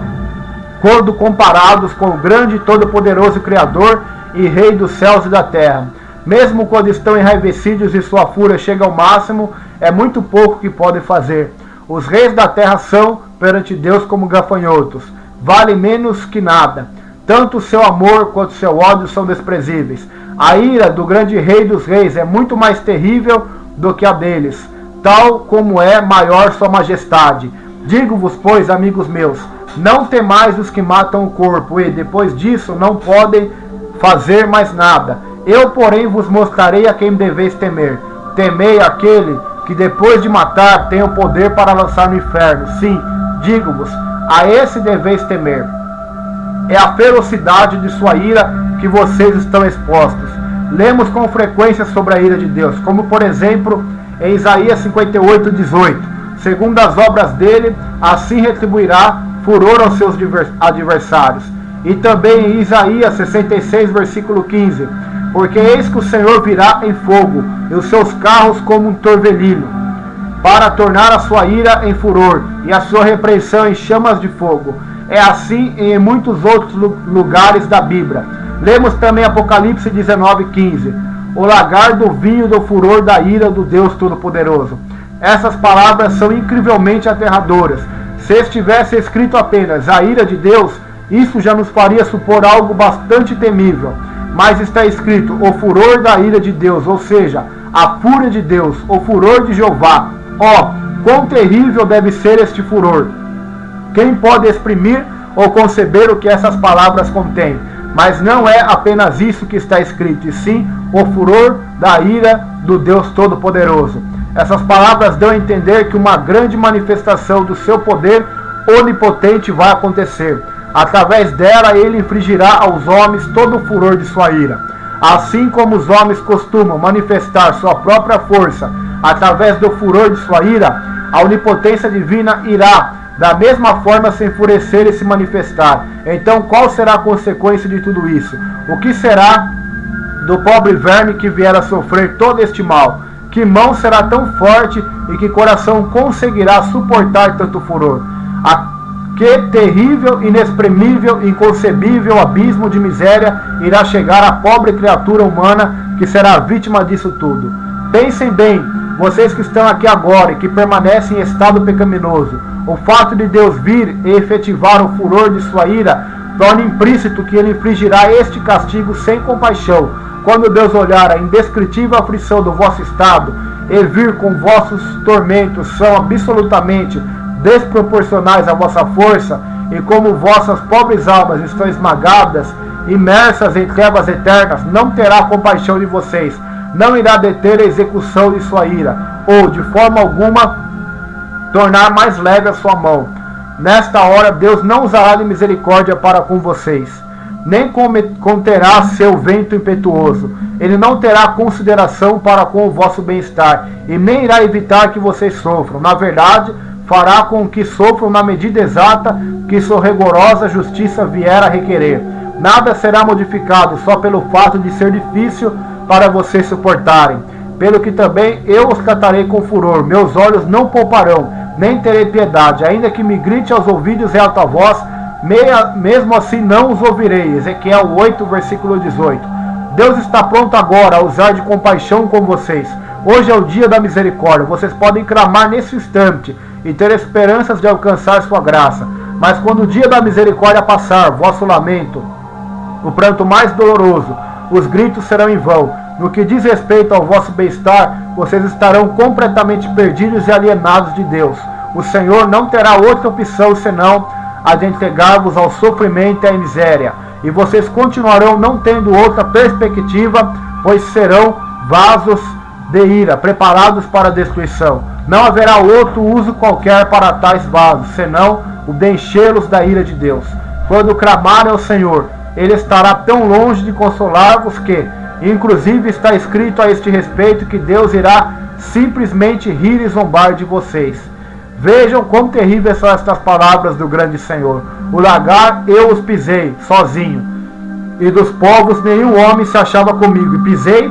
quando comparados com o grande e todo-poderoso Criador e Rei dos céus e da terra. Mesmo quando estão enraivecidos e sua fúria chega ao máximo, é muito pouco que podem fazer. Os reis da terra são, perante Deus, como gafanhotos, vale menos que nada. Tanto o seu amor quanto o seu ódio são desprezíveis. A ira do grande rei dos reis é muito mais terrível do que a deles, tal como é maior sua majestade. Digo-vos, pois, amigos meus, não temais os que matam o corpo, e depois disso não podem fazer mais nada. Eu, porém, vos mostrarei a quem deveis temer. Temei aquele que depois de matar tem o poder para lançar no inferno. Sim, digo-vos, a esse deveis temer. É a ferocidade de sua ira que vocês estão expostos. Lemos com frequência sobre a ira de Deus, como por exemplo em Isaías 58:18. Segundo as obras dele, assim retribuirá furor aos seus adversários. E também em Isaías 66, versículo 15. Porque eis que o Senhor virá em fogo, e os seus carros como um torvelino, para tornar a sua ira em furor, e a sua repreensão em chamas de fogo. É assim em muitos outros lugares da Bíblia. Lemos também Apocalipse 19:15. O lagar do vinho do furor da ira do Deus Todo-Poderoso. Essas palavras são incrivelmente aterradoras. Se estivesse escrito apenas a ira de Deus, isso já nos faria supor algo bastante temível. Mas está escrito o furor da ira de Deus, ou seja, a fúria de Deus, o furor de Jeová. Ó, quão terrível deve ser este furor! Quem pode exprimir ou conceber o que essas palavras contêm? Mas não é apenas isso que está escrito, e sim o furor da ira do Deus Todo-Poderoso. Essas palavras dão a entender que uma grande manifestação do seu poder onipotente vai acontecer. Através dela, ele infligirá aos homens todo o furor de sua ira. Assim como os homens costumam manifestar sua própria força através do furor de sua ira, a onipotência divina irá, da mesma forma, se enfurecer e se manifestar. Então, qual será a consequência de tudo isso? O que será do pobre verme que vier a sofrer todo este mal? Que mão será tão forte e que coração conseguirá suportar tanto furor? Que terrível, inexprimível, inconcebível abismo de miséria irá chegar à pobre criatura humana que será vítima disso tudo. Pensem bem, vocês que estão aqui agora e que permanecem em estado pecaminoso. O fato de Deus vir e efetivar o furor de sua ira torna implícito que ele infligirá este castigo sem compaixão. Quando Deus olhar a indescritível aflição do vosso estado e vir com vossos tormentos são absolutamente desproporcionais à vossa força, e como vossas pobres almas estão esmagadas, imersas em trevas eternas, não terá compaixão de vocês, não irá deter a execução de sua ira, ou de forma alguma tornar mais leve a sua mão. Nesta hora Deus não usará de misericórdia para com vocês, nem conterá seu vento impetuoso. Ele não terá consideração para com o vosso bem-estar, e nem irá evitar que vocês sofram. Na verdade, fará com que sofram na medida exata que sua rigorosa justiça vier a requerer. Nada será modificado só pelo fato de ser difícil para vocês suportarem. Pelo que também eu os tratarei com furor, meus olhos não pouparão, nem terei piedade, ainda que me grite aos ouvidos em alta voz, mesmo assim não os ouvirei. Ezequiel 8, versículo 18. Deus está pronto agora a usar de compaixão com vocês. Hoje é o dia da misericórdia. Vocês podem clamar nesse instante e ter esperanças de alcançar sua graça. Mas quando o dia da misericórdia passar, vosso lamento, o pranto mais doloroso, os gritos serão em vão. No que diz respeito ao vosso bem-estar, vocês estarão completamente perdidos e alienados de Deus. O Senhor não terá outra opção senão a de entregar-vos ao sofrimento e à miséria. E vocês continuarão não tendo outra perspectiva, pois serão vasos de ira, preparados para a destruição. Não haverá outro uso qualquer para tais vasos, senão o de enchê-los da ira de Deus. Quando clamarem ao Senhor, Ele estará tão longe de consolar-vos que, inclusive, está escrito a este respeito que Deus irá simplesmente rir e zombar de vocês. Vejam quão terríveis são estas palavras do grande Senhor. O lagar eu os pisei, sozinho, e dos povos nenhum homem se achava comigo, e pisei